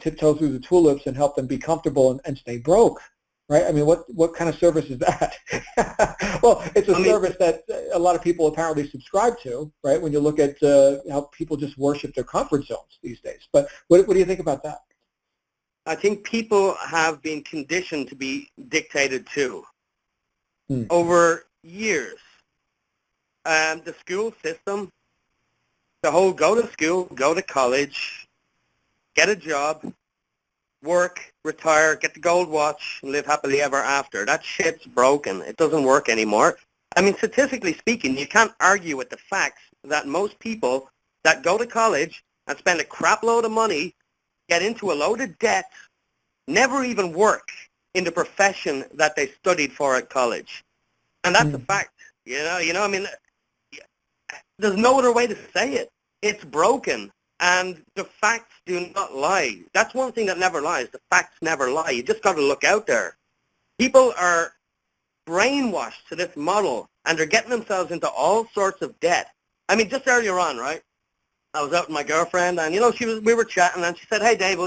tiptoe through the tulips and help them be comfortable and stay broke. Right? I mean, what kind of service is that? Well, it's a service that a lot of people apparently subscribe to, right? When you look at how people just worship their comfort zones these days. But what do you think about that? I think people have been conditioned to be dictated to over years. The school system, the whole go to school, go to college, get a job, work, retire, get the gold watch, and live happily ever after. That shit's broken. It doesn't work anymore. I mean, statistically speaking, you can't argue with the facts that most people that go to college and spend a crap load of money, get into a load of debt, never even work in the profession that they studied for at college. And that's a fact. I mean, there's no other way to say it. It's broken. And the facts do not lie. That's one thing that never lies. The facts never lie. You just got to look out there. People are brainwashed to this model, and they're getting themselves into all sorts of debt. I mean, just earlier on, right? I was out with my girlfriend, and we were chatting, and she said, "Hey, Dave,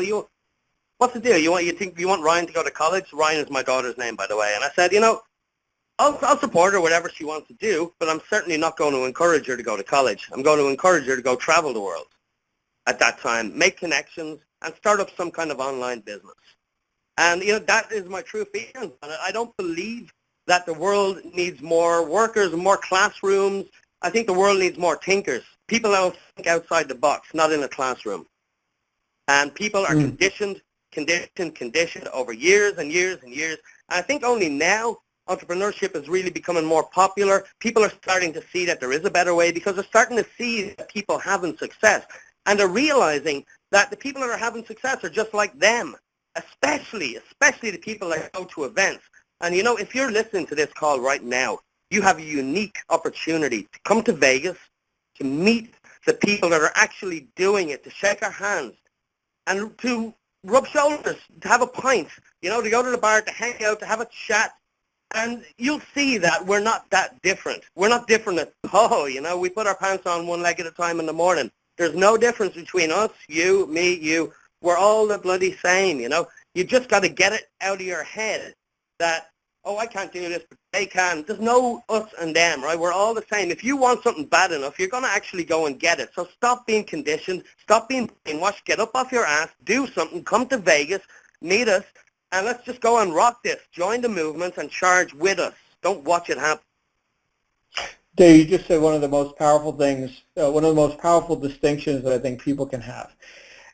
what's the deal? You want Ryan to go to college?" Ryan is my daughter's name, by the way. And I said, I'll support her whatever she wants to do, but I'm certainly not going to encourage her to go to college. I'm going to encourage her to go travel the world at that time, make connections, and start up some kind of online business. And that is my true feeling. I don't believe that the world needs more workers, more classrooms. I think the world needs more thinkers. People that will think outside the box, not in a classroom. And people are conditioned over years and years and years. And I think only now entrepreneurship is really becoming more popular. People are starting to see that there is a better way because they're starting to see that people having success. And they're realizing that the people that are having success are just like them, especially the people that go to events. And if you're listening to this call right now, you have a unique opportunity to come to Vegas, to meet the people that are actually doing it, to shake our hands, and to rub shoulders, to have a pint, to go to the bar, to hang out, to have a chat. And you'll see that we're not that different. We're not different at all, We put our pants on one leg at a time in the morning. There's no difference between us, you, me, you. We're all the bloody same, You just got to get it out of your head that, oh, I can't do this, but they can. There's no us and them, right? We're all the same. If you want something bad enough, you're going to actually go and get it. So stop being conditioned. Stop being brainwashed. Get up off your ass. Do something. Come to Vegas. Meet us. And let's just go and rock this. Join the movement and charge with us. Don't watch it happen. Dave, you just said one of the most powerful things, one of the most powerful distinctions that I think people can have.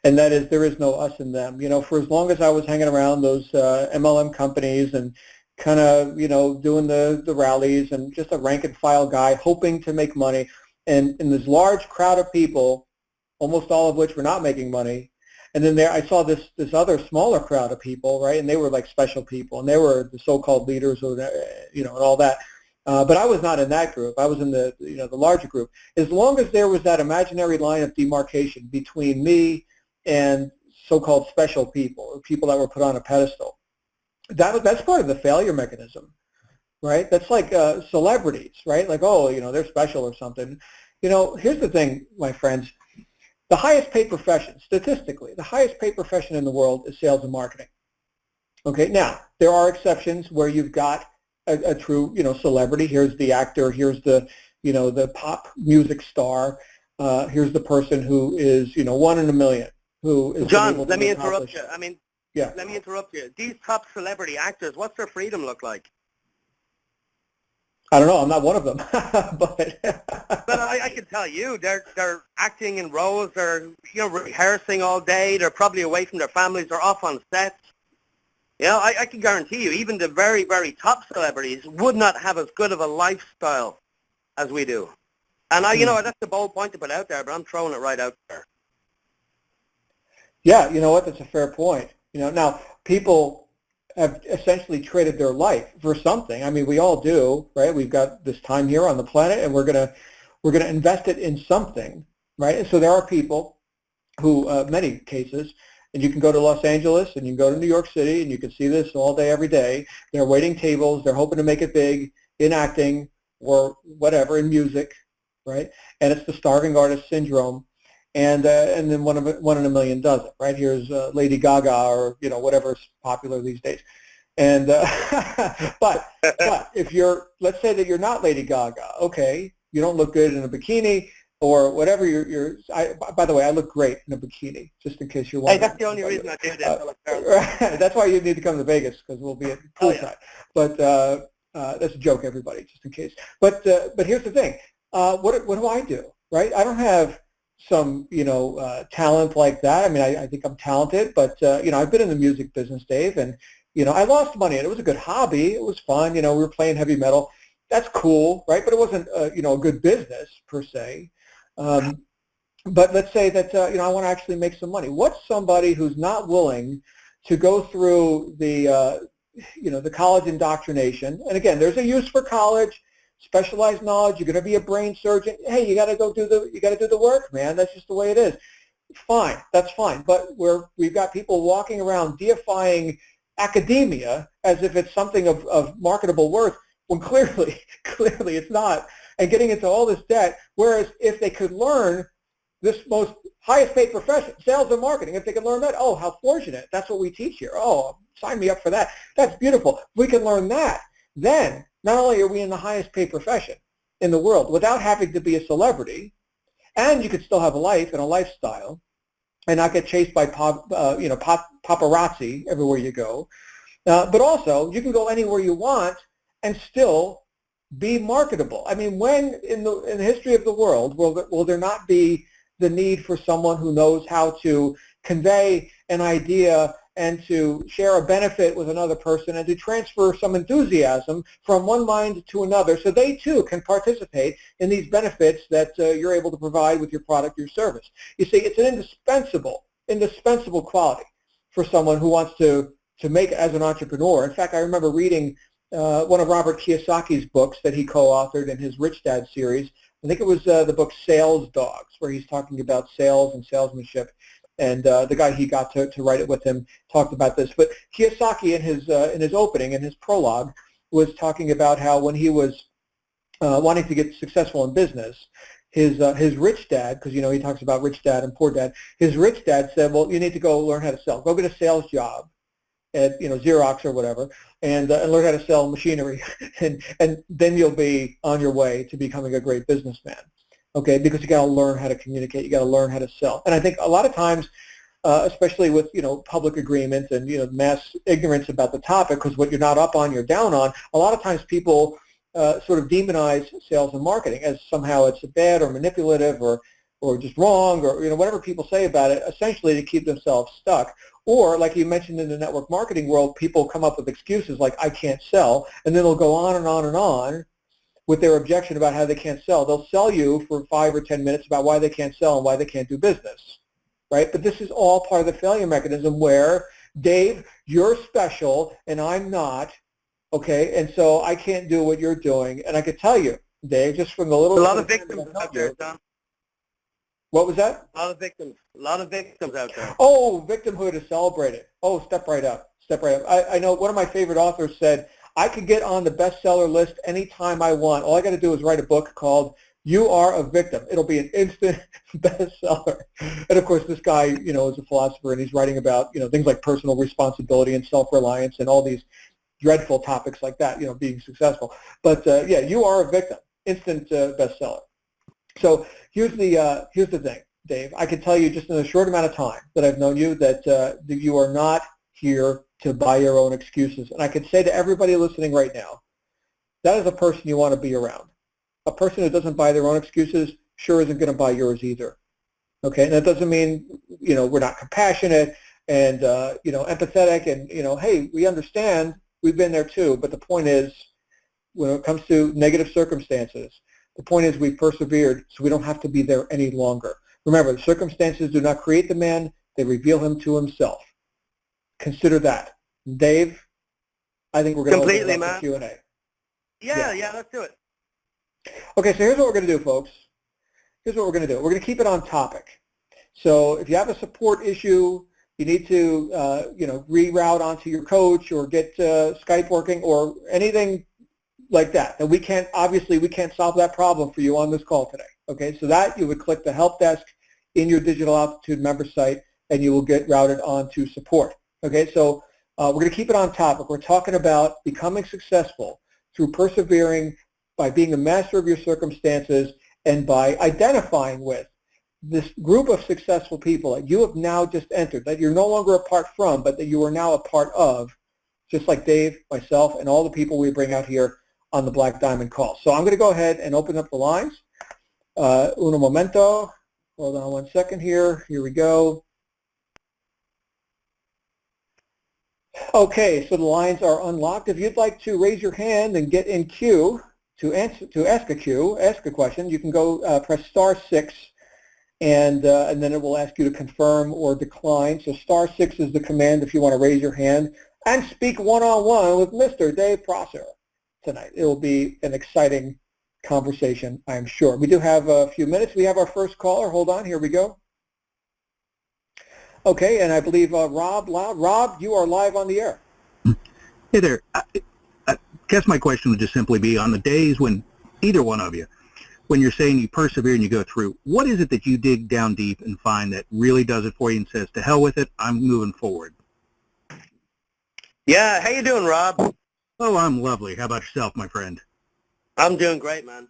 And that is there is no us and them. For as long as I was hanging around those MLM companies and kind of, doing the rallies and just a rank and file guy hoping to make money, and in this large crowd of people, almost all of which were not making money. And then I saw this other smaller crowd of people, right? And they were like special people, and they were the so-called leaders, or and all that. But I was not in that group. I was in the the larger group. As long as there was that imaginary line of demarcation between me and so-called special people, or people that were put on a pedestal, that's part of the failure mechanism, right? That's like celebrities, right? Like, oh, they're special or something. Here's the thing, my friends. The highest paid profession, statistically, the highest paid profession in the world is sales and marketing. Okay, now, there are exceptions where you've got a true, celebrity. Here's the actor. Here's the, the pop music star. Here's the person who is, one in a million. Who is John, let me interrupt you. Yeah. Let me interrupt you. These top celebrity actors, what's their freedom look like? I don't know. I'm not one of them, but I can tell you, they're acting in roles. They're rehearsing all day. They're probably away from their families. They're off on sets. I can guarantee you, even the very, very top celebrities would not have as good of a lifestyle as we do. And that's a bold point to put out there, but I'm throwing it right out there. Yeah, you know what? That's a fair point. Now people have essentially traded their life for something. I mean, we all do, right? We've got this time here on the planet, and we're gonna invest it in something, right? And so there are people who, many cases, and you can go to Los Angeles and you can go to New York City and you can see this all day, every day. They're waiting tables. They're hoping to make it big in acting or whatever, in music, right? And it's the starving artist syndrome. And then one in a million does it, right? Here's Lady Gaga, or whatever's popular these days. And but if let's say that you're not Lady Gaga, okay, you don't look good in a bikini or whatever. By the way, I look great in a bikini, just in case you're wondering. Hey, that's the only reason I do this. Right, that's why you need to come to Vegas, because we'll be at poolside. But that's a joke, everybody, just in case. But here's the thing: what do I do? Right? I don't have some talent like that. I mean, I think I'm talented, but I've been in the music business, Dave, and I lost money, and it was a good hobby. It was fun. We were playing heavy metal. That's cool, right? But it wasn't a good business per se. But let's say that I want to actually make some money. What's somebody who's not willing to go through the the college indoctrination? And again, there's a use for college. Specialized knowledge. You're going to be a brain surgeon. Hey, you got to do the work, man. That's just the way it is. Fine, that's fine. But we've got people walking around deifying academia as if it's something of marketable worth, when clearly it's not, and getting into all this debt. Whereas if they could learn this most highest paid profession, sales and marketing, if they could learn that, oh, how fortunate. That's what we teach here. Oh, sign me up for that. That's beautiful. If we can learn that, then not only are we in the highest paid profession in the world without having to be a celebrity, and you could still have a life and a lifestyle and not get chased by paparazzi everywhere you go, but also you can go anywhere you want and still be marketable. I mean, when in the history of the world will there not be the need for someone who knows how to convey an idea and to share a benefit with another person and to transfer some enthusiasm from one mind to another so they too can participate in these benefits that you're able to provide with your product or your service. You see, it's an indispensable quality for someone who wants to make it as an entrepreneur. In fact, I remember reading one of Robert Kiyosaki's books that he co-authored in his Rich Dad series. I think it was the book Sales Dogs, where he's talking about sales and salesmanship. And the guy he got to write it with him talked about this. But Kiyosaki, in his opening, in his prologue, was talking about how when he was wanting to get successful in business, his rich dad, because he talks about rich dad and poor dad, his rich dad said, well, you need to go learn how to sell. Go get a sales job at Xerox or whatever, and learn how to sell machinery, and then you'll be on your way to becoming a great businessman. Okay, because you got to learn how to communicate, you got to learn how to sell. And I think a lot of times, especially with public agreements and mass ignorance about the topic, because what you're not up on, you're down on. A lot of times people sort of demonize sales and marketing as somehow it's bad or manipulative or just wrong or whatever people say about it, essentially to keep themselves stuck. Or like you mentioned in the network marketing world, people come up with excuses like I can't sell, and then they'll go on and on and on with their objection about how they can't sell. They'll sell you for 5 or 10 minutes about why they can't sell and why they can't do business, right? But this is all part of the failure mechanism where, Dave, you're special and I'm not, okay? And so I can't do what you're doing. And I could tell you, Dave, just from the little... A lot of victims out there, John. What was that? A lot of victims out there. Oh, victimhood is celebrated. Oh, step right up. I know one of my favorite authors said, I could get on the bestseller list anytime I want. All I got to do is write a book called You Are a Victim. It'll be an instant bestseller. And of course, this guy, is a philosopher, and he's writing about, things like personal responsibility and self-reliance and all these dreadful topics like that, being successful. But yeah, You Are a Victim, instant bestseller. So here's the thing, Dave. I can tell you just in a short amount of time that I've known you that you are not here to buy your own excuses. And I can say to everybody listening right now, that is a person you want to be around. A person who doesn't buy their own excuses sure isn't going to buy yours either. Okay, and that doesn't mean, we're not compassionate and, empathetic and, hey, we understand, we've been there too. But the point is, when it comes to negative circumstances, the point is we've persevered so we don't have to be there any longer. Remember, the circumstances do not create the man, they reveal him to himself. Consider that. Dave, I think we're going to open it up for Q&A. Yeah, let's do it. Okay, so here's what we're going to do, folks. Here's what we're going to do. We're going to keep it on topic. So if you have a support issue, you need to, reroute onto your coach or get Skype working or anything like that we can't solve that problem for you on this call today. Okay, so that you would click the help desk in your Digital Altitude member site and you will get routed on to support. Okay, so we're going to keep it on topic. We're talking about becoming successful through persevering, by being a master of your circumstances, and by identifying with this group of successful people that you have now just entered, that you're no longer apart from, but that you are now a part of, just like Dave, myself, and all the people we bring out here on the Black Diamond Call. So I'm going to go ahead and open up the lines. Uno momento. Hold on one second here. Here we go. Okay, so the lines are unlocked. If you'd like to raise your hand and get in queue to ask a question, you can go press *6, and then it will ask you to confirm or decline. So *6 is the command if you want to raise your hand and speak one-on-one with Mr. Dave Prosser tonight. It will be an exciting conversation, I'm sure. We do have a few minutes. We have our first caller. Hold on. Here we go. Okay, and I believe Rob Loud. Rob, you are live on the air. Hey there. I guess my question would just simply be on the days when either one of you, when you're saying you persevere and you go through, what is it that you dig down deep and find that really does it for you and says, to hell with it, I'm moving forward? Yeah, how you doing, Rob? Oh, I'm lovely. How about yourself, my friend? I'm doing great, man.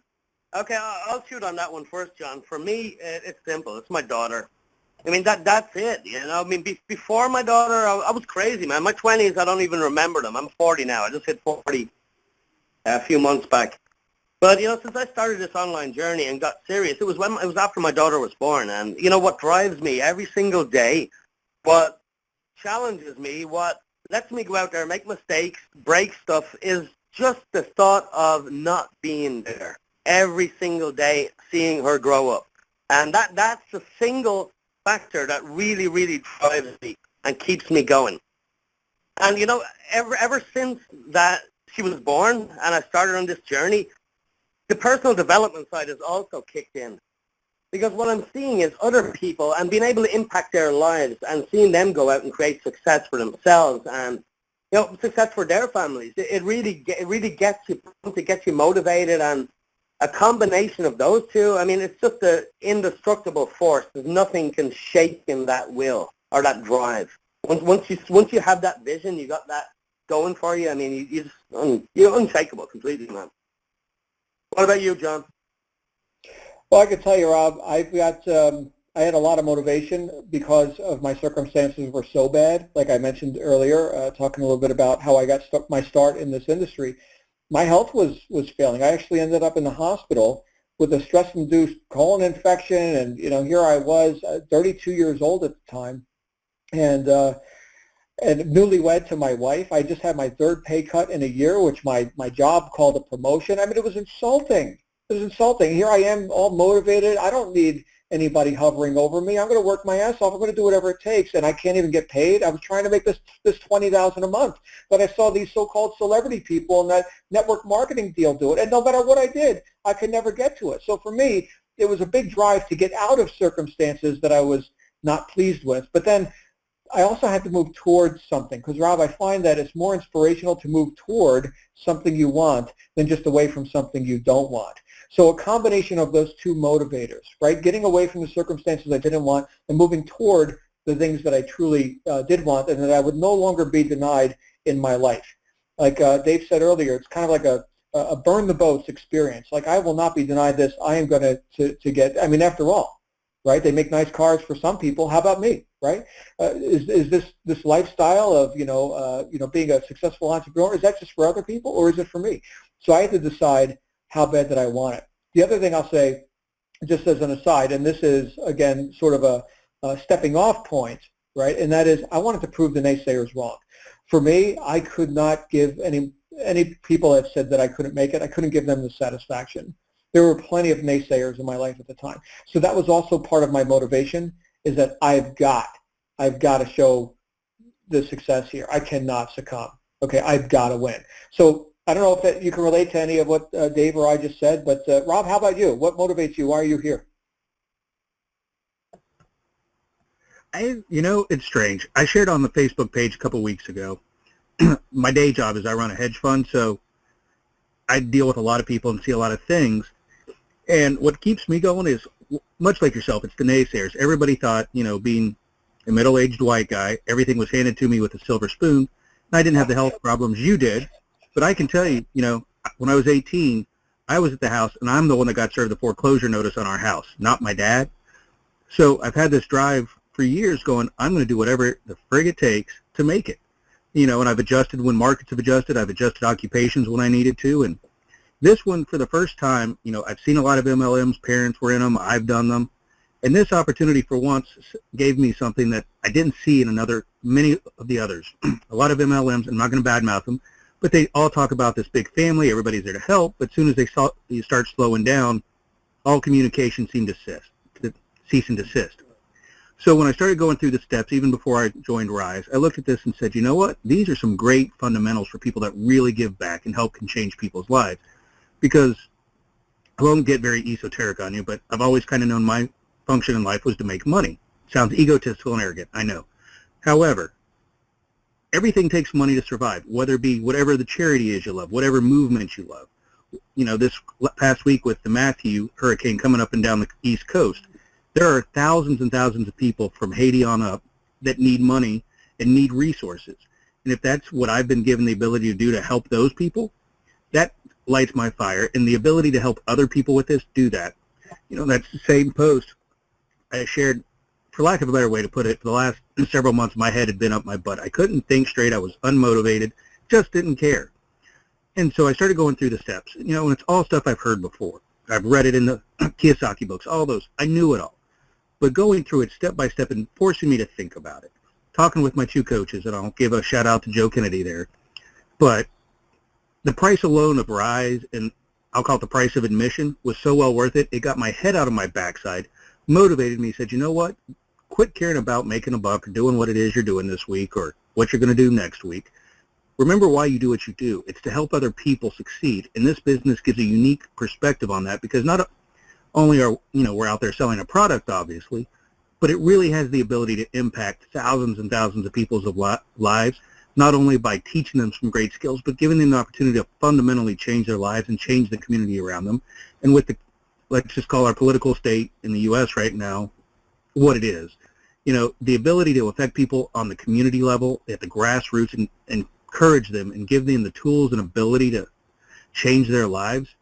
Okay, I'll shoot on that one first, John. For me, it's simple. It's my daughter. I mean, that's it, you know. I mean, before my daughter, I was crazy, man. My 20s, I don't even remember them. I'm 40 now. I just hit 40 a few months back. But, you know, since I started this online journey and got serious, it was after my daughter was born. And, you know, what drives me every single day, what challenges me, what lets me go out there, make mistakes, break stuff, is just the thought of not being there every single day, seeing her grow up. And that's the single factor that really, really drives me and keeps me going. And, you know, ever since that she was born and I started on this journey, the personal development side has also kicked in. Because what I'm seeing is other people and being able to impact their lives and seeing them go out and create success for themselves and, you know, success for their families. It really gets you motivated, and a combination of those two, I mean, it's just an indestructible force. There's nothing can shake in that will or that drive. Once you have that vision, you got that going for you. I mean, you're unshakable completely, man. What about you, John? Well, I can tell you, Rob, I had a lot of motivation because of my circumstances were so bad. Like I mentioned earlier, talking a little bit about how I got my start in this industry. My health was failing. I actually ended up in the hospital with a stress-induced colon infection, and you know, here I was, 32 years old at the time, and newlywed to my wife. I just had my third pay cut in a year, which my job called a promotion. I mean, it was insulting. It was insulting. Here I am, all motivated. I don't need anybody hovering over me. I'm going to work my ass off. I'm going to do whatever it takes, and I can't even get paid. I was trying to make this $20,000 a month, but I saw these so-called celebrity people and that network marketing deal do it, and no matter what I did, I could never get to it. So for me, it was a big drive to get out of circumstances that I was not pleased with. But then I also had to move towards something, because Rob, I find that it's more inspirational to move toward something you want than just away from something you don't want. So a combination of those two motivators, right? Getting away from the circumstances I didn't want and moving toward the things that I truly did want and that I would no longer be denied in my life. Like Dave said earlier, it's kind of like a burn the boats experience. Like, I will not be denied this. I am going to get, I mean, after all, right? They make nice cars for some people. How about me, right? Is this lifestyle of, being a successful entrepreneur, is that just for other people or is it for me? So I had to decide how bad did I want it. The other thing I'll say, just as an aside, and this is, again, sort of a stepping off point, right? And that is, I wanted to prove the naysayers wrong. For me, I could not give any people that said that I couldn't make it, I couldn't give them the satisfaction. There were plenty of naysayers in my life at the time. So that was also part of my motivation, is that I've got to show the success here. I cannot succumb. Okay, I've got to win. So I don't know if you can relate to any of what Dave or I just said, but Rob, how about you? What motivates you? Why are you here? It's strange. I shared on the Facebook page a couple weeks ago. My day job is I run a hedge fund, so I deal with a lot of people and see a lot of things. And what keeps me going is, much like yourself, it's the naysayers. Everybody thought, being a middle-aged white guy, everything was handed to me with a silver spoon, and I didn't have the health problems you did. But I can tell you, when I was 18, I was at the house, and I'm the one that got served the foreclosure notice on our house, not my dad. So I've had this drive for years going, I'm going to do whatever the frig it takes to make it. And I've adjusted when markets have adjusted. I've adjusted occupations when I needed to. And this one, for the first time, I've seen a lot of MLMs. Parents were in them. I've done them. And this opportunity for once gave me something that I didn't see in many of the others. A lot of MLMs, I'm not going to badmouth them, but they all talk about this big family, everybody's there to help, but as soon as you start slowing down, all communication seemed to cease and desist. So when I started going through the steps, even before I joined RISE, I looked at this and said, you know what? These are some great fundamentals for people that really give back and help can change people's lives. Because I won't get very esoteric on you, but I've always kind of known my function in life was to make money. Sounds egotistical and arrogant, I know. However, everything takes money to survive, whether it be whatever the charity is you love, whatever movement you love. You know, this past week with the Matthew hurricane coming up and down the East Coast, there are thousands and thousands of people from Haiti on up that need money and need resources. And if that's what I've been given the ability to do to help those people, that lights my fire. And the ability to help other people with this, do that. You know, that's the same post I shared, for lack of a better way to put it, for the last several months, my head had been up my butt. I couldn't think straight. I was unmotivated, just didn't care. And so I started going through the steps, you know, and it's all stuff I've heard before. I've read it in the Kiyosaki books, all those. I knew it all. But going through it step by step and forcing me to think about it. Talking with my two coaches, and I'll give a shout out to Joe Kennedy there. But the price alone of Rise, and I'll call it the price of admission, was so well worth it. It got my head out of my backside, motivated me, said, you know what? Quit caring about making a buck or doing what it is you're doing this week or what you're going to do next week. Remember why you do what you do. It's to help other people succeed. And this business gives a unique perspective on that, because not only are, you know, we're out there selling a product, obviously, but it really has the ability to impact thousands and thousands of people's lives, not only by teaching them some great skills, but giving them the opportunity to fundamentally change their lives and change the community around them. And with the, let's just call our political state in the U.S. right now what it is, you know, the ability to affect people on the community level at the grassroots and encourage them and give them the tools and ability to change their lives,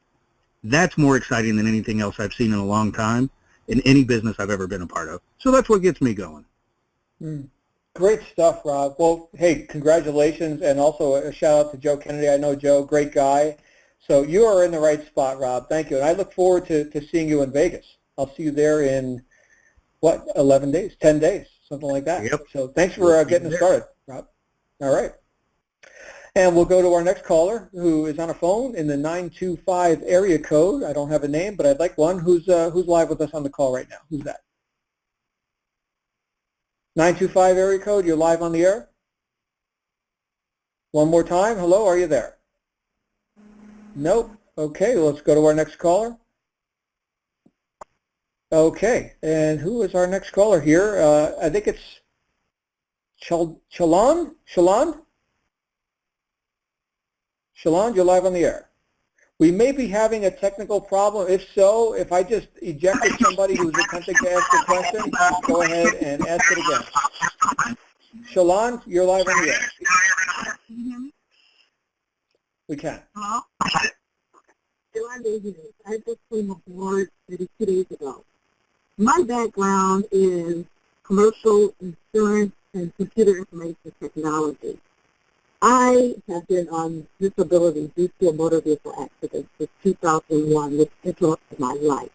that's more exciting than anything else I've seen in a long time in any business I've ever been a part of. So that's what gets me going. Great stuff, Rob. Well, hey, congratulations, and also a shout out to Joe Kennedy. I know Joe, great guy. So you are in the right spot, Rob. Thank you. And I look forward to seeing you in Vegas. I'll see you there in, 11 days, 10 days, something like that. Yep. So thanks for getting us started, Rob. All right. And we'll go to our next caller, who is on a phone in the 925 area code. I don't have a name, but I'd like one. Who's live with us on the call right now? Who's that? 925 area code, you're live on the air? One more time. Hello, are you there? Nope. Okay, let's go to our next caller. Okay, and who is our next caller here? I think it's Shalon? Shalon, you're live on the air. We may be having a technical problem. If so, if I just ejected somebody who's attempting to ask a question, go ahead and ask it again. Shalon, you're live on the air. We can. Hello? Shalon Davis. I just came aboard maybe 2 days ago. My background is commercial insurance and computer information technology. I have been on disability due to a motor vehicle accident since 2001, which interrupted my life.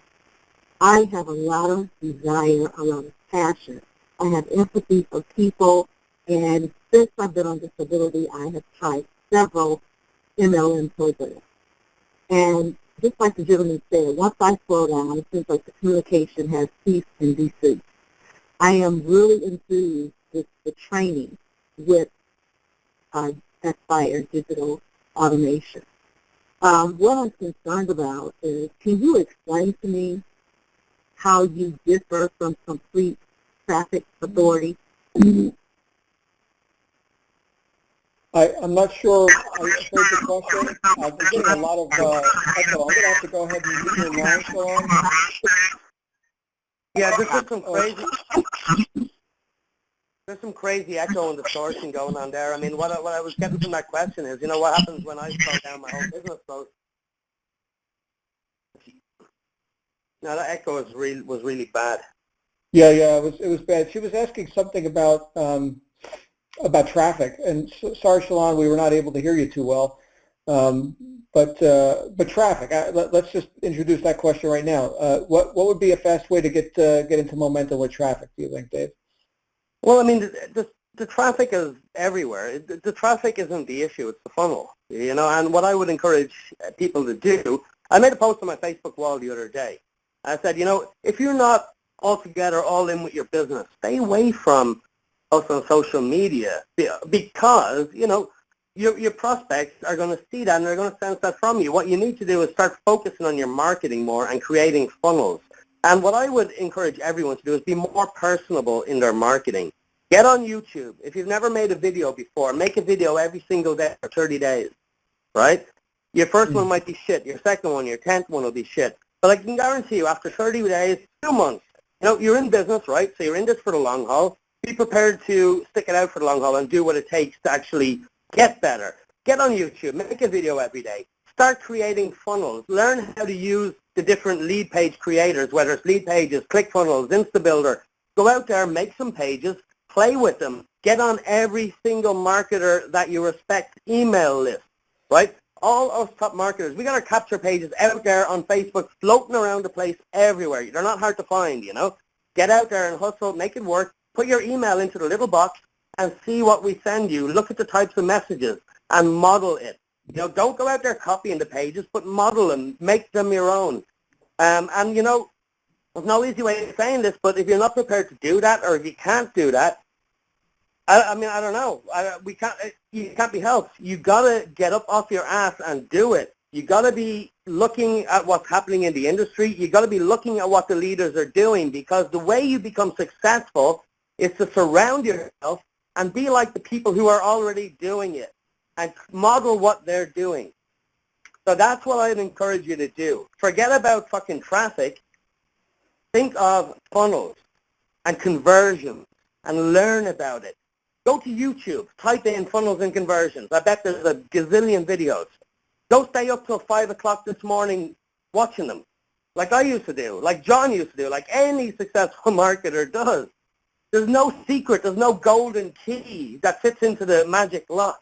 I have a lot of desire, a lot of passion. I have empathy for people, and since I've been on disability, I have tried several MLM programs. And just like the gentleman said, once I slow down, it seems like the communication has ceased and decreased. I am really enthused with the training with Aspire Digital Automation. What I'm concerned about is, can you explain to me how you differ from complete traffic authority? I'm not sure I heard the question. I'm getting a lot of echo. I'm going to have to go ahead and mute your line, Shalon. Yeah, there's some crazy echo and distortion going on there. I mean, what I was getting from that question is, you know, what happens when I slow down my whole business goes. Now that echo was really bad. Yeah, it was bad. She was asking something about traffic, and sorry, Shalon, we were not able to hear you too well. But traffic. Let's just introduce that question right now. What would be a fast way to get into momentum with traffic? Do you think, Dave? Well, I mean, the traffic is everywhere. The traffic isn't the issue; it's the funnel. You know, and what I would encourage people to do, I made a post on my Facebook wall the other day. I said, you know, if you're not altogether all in with your business, stay away from us on social media, because, you know, your prospects are going to see that and they're going to sense that from you. What you need to do is start focusing on your marketing more and creating funnels. And what I would encourage everyone to do is be more personable in their marketing. Get on YouTube. If you've never made a video before, make a video every single day for 30 days, right? Your first one might be shit. Your second one, your 10th one will be shit. But I can guarantee you, after 30 days, 2 months, you're in business, right? So you're in this for the long haul. Be prepared to stick it out for the long haul and do what it takes to actually get better. Get on YouTube. Make a video every day. Start creating funnels. Learn how to use the different lead page creators, whether it's lead pages, ClickFunnels, InstaBuilder. Go out there, make some pages, play with them. Get on every single marketer that you respect email list, right? All us top marketers, we got our capture pages out there on Facebook, floating around the place everywhere. They're not hard to find, Get out there and hustle, make it work. Put your email into the little box and see what we send you. Look at the types of messages and model it. Don't go out there copying the pages, but model them, make them your own. And there's no easy way of saying this, but if you're not prepared to do that, or if you can't do that, I don't know. You can't be helped. You gotta get up off your ass and do it. You gotta be looking at what's happening in the industry. You gotta be looking at what the leaders are doing, because the way you become successful is to surround yourself and be like the people who are already doing it and model what they're doing. So that's what I'd encourage you to do. Forget about fucking traffic. Think of funnels and conversions and learn about it. Go to YouTube, type in funnels and conversions. I bet there's a gazillion videos. Don't stay up till 5 o'clock this morning watching them, like I used to do, like John used to do, like any successful marketer does. There's no secret, there's no golden key that fits into the magic lock.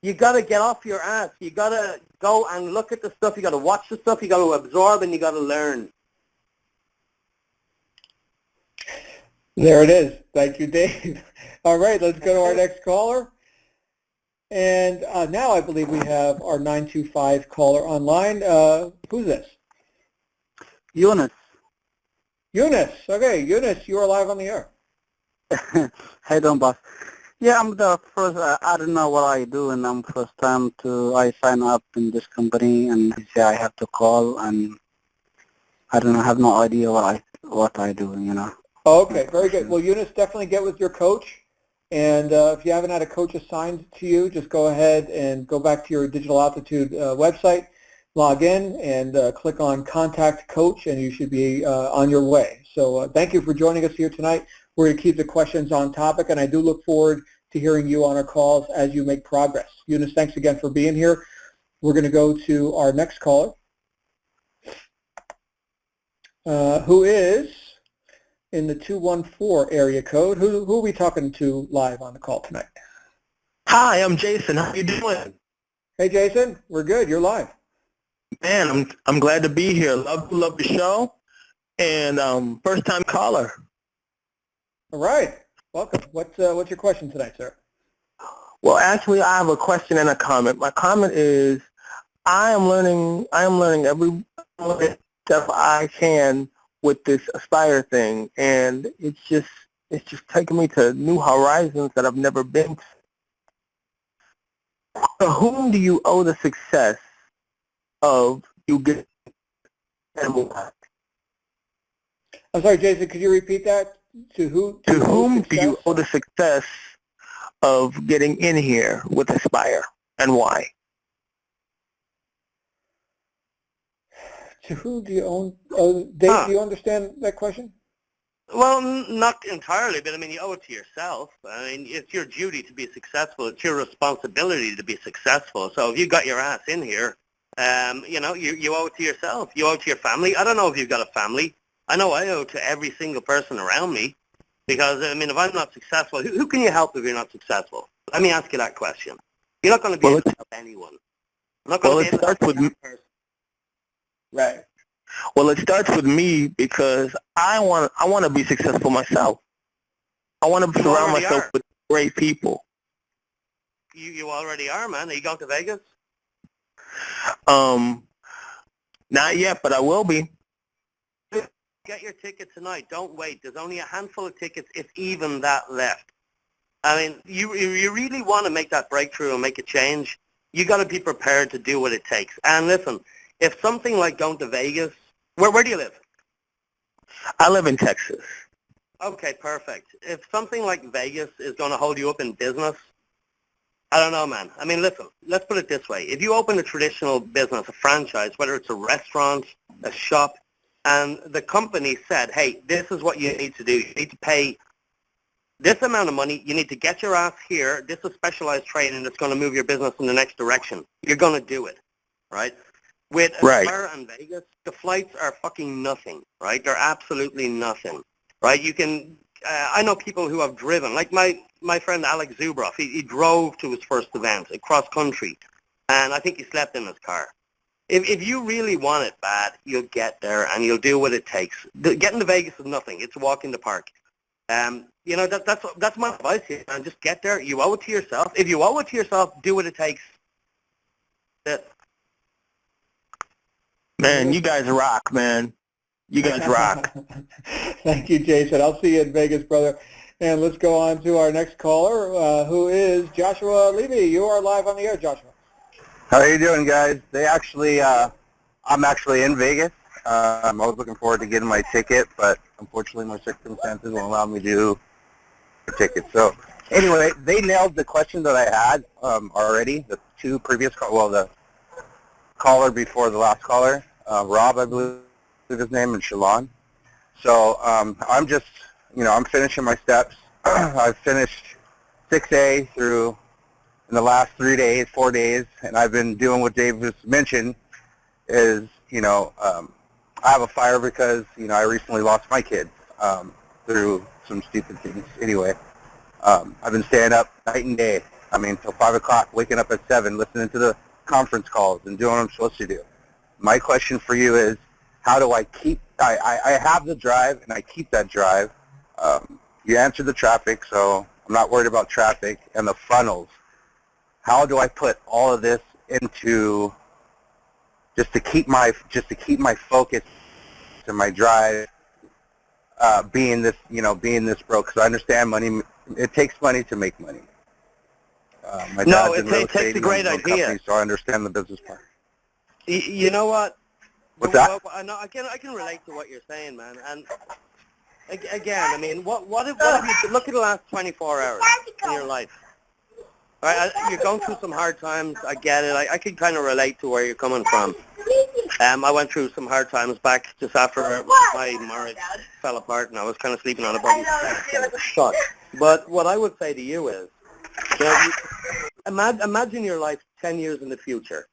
You got to get off your ass. You got to go and look at the stuff. You got to watch the stuff. You got to absorb, and you got to learn. There it is. Thank you, Dave. All right, let's go to our next caller. And now I believe we have our 925 caller online. Who's this? Eunice. Eunice. Okay, Eunice, you are live on the air. How you doing, boss? Yeah, I'm the first. I don't know what I do, and I'm first time I sign up in this company, and they say I have to call, and I don't know, I have no idea what I do, Okay, very good. Well, Eunice, definitely get with your coach. And if you haven't had a coach assigned to you, just go ahead and go back to your Digital Altitude website, log in, and click on Contact Coach, and you should be on your way. So thank you for joining us here tonight. We're going to keep the questions on topic, and I do look forward to hearing you on our calls as you make progress. Eunice, thanks again for being here. We're going to go to our next caller, who is in the 214 area code. Who are we talking to live on the call tonight? Hi, I'm Jason. How you doing? Hey, Jason. We're good. You're live. Man, I'm glad to be here. Love the show, and first time caller. All right. Welcome. What's your question tonight, sir? Well, actually, I have a question and a comment. My comment is, I am learning every step I can with this Aspire thing, and it's just taking me to new horizons that I've never been to. To whom do you owe the success of you getting? I'm sorry, Jason. Could you repeat that? To whom do you owe the success of getting in here with Aspire, and why? To who do you owe? Dave, do you understand that question? Well, not entirely, but you owe it to yourself. It's your duty to be successful. It's your responsibility to be successful. So if you got your ass in here, you owe it to yourself. You owe it to your family. I don't know if you've got a family. I know I owe it to every single person around me, because, if I'm not successful, who can you help if you're not successful? Let me ask you that question. You're not going to be able to help anyone. I'm not going to be able to help that person. Right. Well, it starts with me, because I want to be successful myself. I want to surround myself with great people. You already are, man. Are you going to Vegas? Not yet, but I will be. Get your ticket tonight. Don't wait. There's only a handful of tickets, if even that, left. You really want to make that breakthrough and make a change, you got to be prepared to do what it takes. And listen, if something like going to Vegas, where do you live? I live in Texas. Okay, perfect. If something like Vegas is going to hold you up in business, I don't know, man. I mean, listen, let's put it this way. If you open a traditional business, a franchise, whether it's a restaurant, a shop, and the company said, hey, this is what you need to do. You need to pay this amount of money. You need to get your ass here. This is specialized training that's going to move your business in the next direction. You're going to do it, right? With Aspire and Vegas, the flights are fucking nothing, right? They're absolutely nothing, right? You can, I know people who have driven, like my friend Alex Zubroff, he drove to his first event across country, and I think he slept in his car. If you really want it bad, you'll get there, and you'll do what it takes. Getting to Vegas is nothing. It's a walk in the park. You know, that's my advice here, man. Just get there. You owe it to yourself. If you owe it to yourself, do what it takes. That's it. Man, you guys rock, man. You guys rock. Thank you, Jason. I'll see you in Vegas, brother. And let's go on to our next caller, who is Joshua Levy. You are live on the air, Joshua. How are you doing, guys? I'm actually in Vegas. I was looking forward to getting my ticket, but unfortunately my circumstances won't allow me to do the ticket. So anyway, they nailed the question that I had already, the two previous the caller before the last caller, Rob, I believe his name, and Shalon. So I'm just, I'm finishing my steps. I've finished 6A through in the last 4 days, and I've been doing what Dave just mentioned is, I have a fire because, I recently lost my kid through some stupid things. Anyway, I've been staying up night and day. Till 5 o'clock, waking up at 7, listening to the conference calls and doing what I'm supposed to do. My question for you is, how do I keep, I have the drive and I keep that drive. You answered the traffic, so I'm not worried about traffic and the funnels. How do I put all of this into just to keep my focus and my drive being this broke? Because I understand money, it takes money to make money. My dad's in real estate, takes a great idea. Company, so I understand the business part. You know what? What's that? I can relate to what you're saying, man. And again, what if you look at the last 24 hours in your life? All right, you're going through some hard times. I get it. I can kind of relate to where you're coming from. I went through some hard times back just after my marriage fell apart, and I was kind of sleeping on a body. But what I would say to you is, imagine your life 10 years in the future.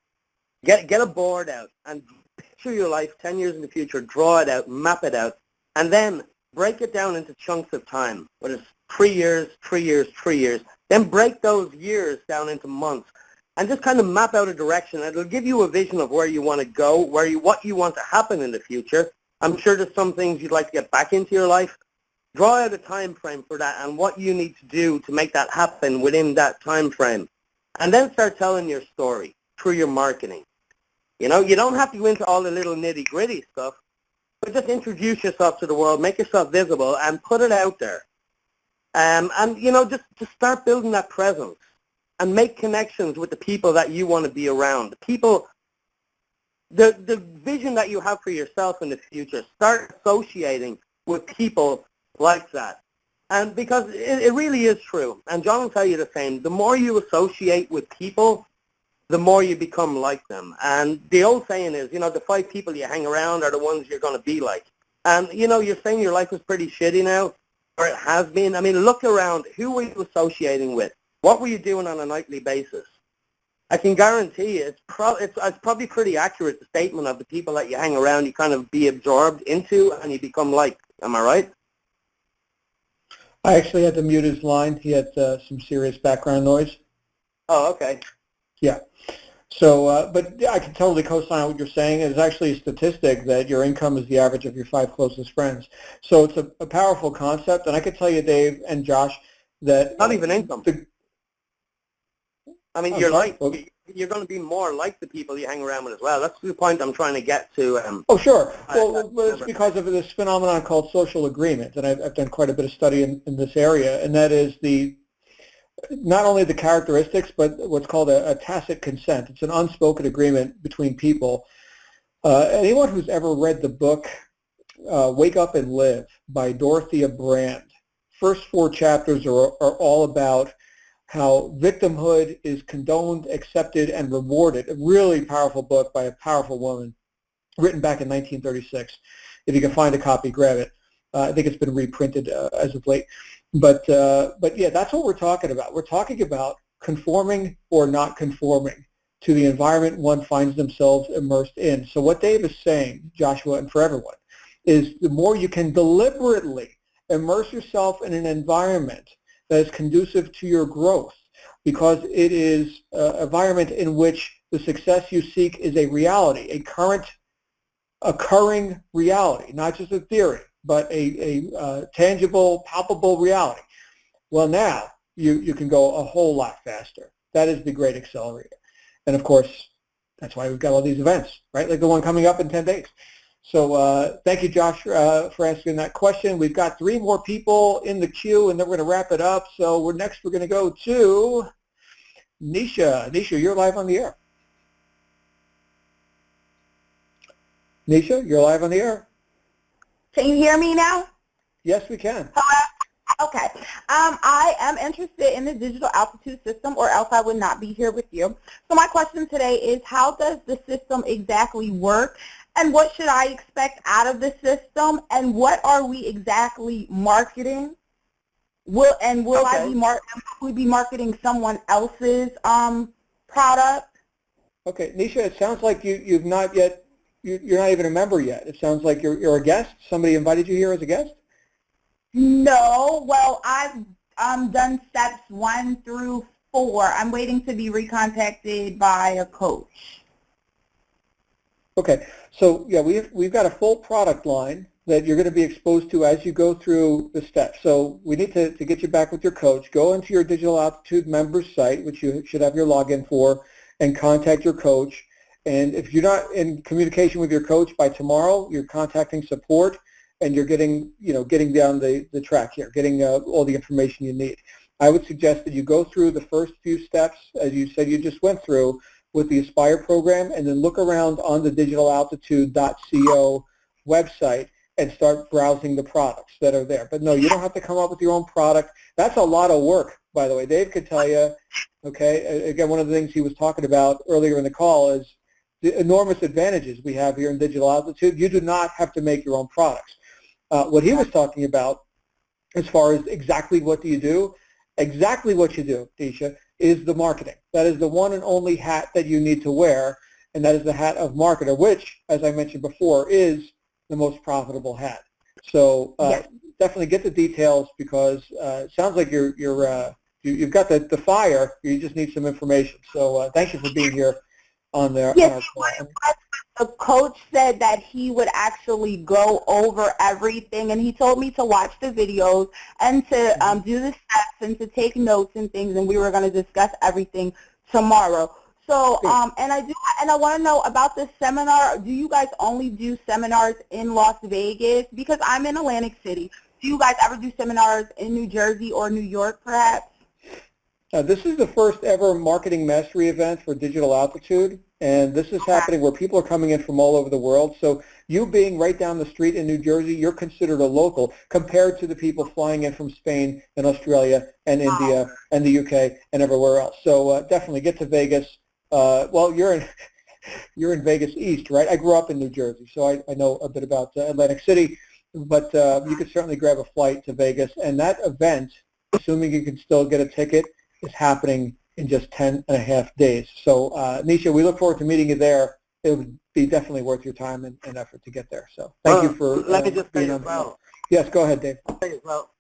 Get a board out and picture your life 10 years in the future. Draw it out, map it out, and then break it down into chunks of time. Whether it's 3 years, 3 years, 3 years. Then break those years down into months, and just kind of map out a direction. It'll give you a vision of where you want to go, what you want to happen in the future. I'm sure there's some things you'd like to get back into your life. Draw out a time frame for that and what you need to do to make that happen within that time frame. And then start telling your story through your marketing. You don't have to go into all the little nitty-gritty stuff, but just introduce yourself to the world, make yourself visible, and put it out there. And just start building that presence and make connections with the people that you want to be around. The people, the vision that you have for yourself in the future, start associating with people like that. And because it really is true, and John will tell you the same, the more you associate with people, the more you become like them. And the old saying is, the 5 people you hang around are the ones you're going to be like. And, you're saying your life is pretty shitty now, or it has been. Look around. Who were you associating with? What were you doing on a nightly basis? I can guarantee you it's probably pretty accurate, the statement of the people that you hang around, you kind of be absorbed into and you become like. Am I right? I actually had to mute his line. He had some serious background noise. Oh, okay. Yeah. So, but I can totally co-sign what you're saying. It's actually a statistic that your income is the average of your 5 closest friends. So it's a powerful concept. And I can tell you, Dave and Josh, that... Not even income. You're going to be more like the people you hang around with as well. That's the point I'm trying to get to. Oh, sure. Well, it's because of this phenomenon called social agreement. And I've done quite a bit of study in this area. And that is not only the characteristics, but what's called a tacit consent. It's an unspoken agreement between people. Anyone who's ever read the book Wake Up and Live by Dorothea Brand. First 4 chapters are all about how victimhood is condoned, accepted, and rewarded. A really powerful book by a powerful woman, written back in 1936. If you can find a copy, grab it. I think it's been reprinted as of late. But yeah, that's what we're talking about. We're talking about conforming or not conforming to the environment one finds themselves immersed in. So what Dave is saying, Joshua, and for everyone, is the more you can deliberately immerse yourself in an environment that is conducive to your growth, because it is an environment in which the success you seek is a reality, a current occurring reality, not just a theory, but a tangible, palpable reality. Well, now you can go a whole lot faster. That is the great accelerator. And of course, that's why we've got all these events, right? Like the one coming up in 10 days. So thank you, Josh, for asking that question. We've got 3 more people in the queue, and then we're going to wrap it up. So we're going to go to Nisha. Nisha, you're live on the air. Nisha, you're live on the air. Can you hear me now? Yes, we can. Hello? Okay. I am interested in the digital altitude system, or else I would not be here with you. So my question today is, how does the system exactly work, and what should I expect out of the system, and what are we exactly marketing? Will we be marketing someone else's product? Okay, Nisha, it sounds like you've not yet, you're not even a member yet. It sounds like you're a guest. Somebody invited you here as a guest? No. Well, I've done steps 1 through 4. I'm waiting to be recontacted by a coach. Okay, so yeah, we've got a full product line that you're going to be exposed to as you go through the steps. So we need to get you back with your coach. Go into your Digital Altitude members site, which you should have your login for, and contact your coach. And if you're not in communication with your coach by tomorrow, you're contacting support, and you're getting down the track here, getting all the information you need. I would suggest that you go through the first few steps, as you said you just went through, with the Aspire program, and then look around on the digitalaltitude.co website and start browsing the products that are there. But no, you don't have to come up with your own product. That's a lot of work, by the way. Dave could tell you, okay, again, one of the things he was talking about earlier in the call is the enormous advantages we have here in Digital Altitude. You do not have to make your own products. What he was talking about, as far as exactly what do you do, exactly what you do, Tisha, is the marketing. That is the one and only hat that you need to wear, and that is the hat of marketer, which, as I mentioned before, is the most profitable hat. So definitely get the details, because it sounds like you've got the fire. You just need some information. So thank you for being here on our call. The coach said that he would actually go over everything, and he told me to watch the videos and to do the steps and to take notes and things, and we were going to discuss everything tomorrow. So, and I want to know about this seminar. Do you guys only do seminars in Las Vegas? Because I'm in Atlantic City. Do you guys ever do seminars in New Jersey or New York, perhaps? This is the first ever marketing mastery event for Digital Altitude, and this is happening where people are coming in from all over the world. So you being right down the street in New Jersey, you're considered a local compared to the people flying in from Spain and Australia and India and the UK and everywhere else. So definitely get to Vegas. Well, you're in Vegas East, right? I grew up in New Jersey, so I know a bit about Atlantic City, but you could certainly grab a flight to Vegas. And that event, assuming you can still get a ticket, is happening in just 10 and a half days. So, Nisha, we look forward to meeting you there. It would be definitely worth your time and effort to get there. So, thank you for let me just being say on as well. Yes, go ahead, Dave. Well,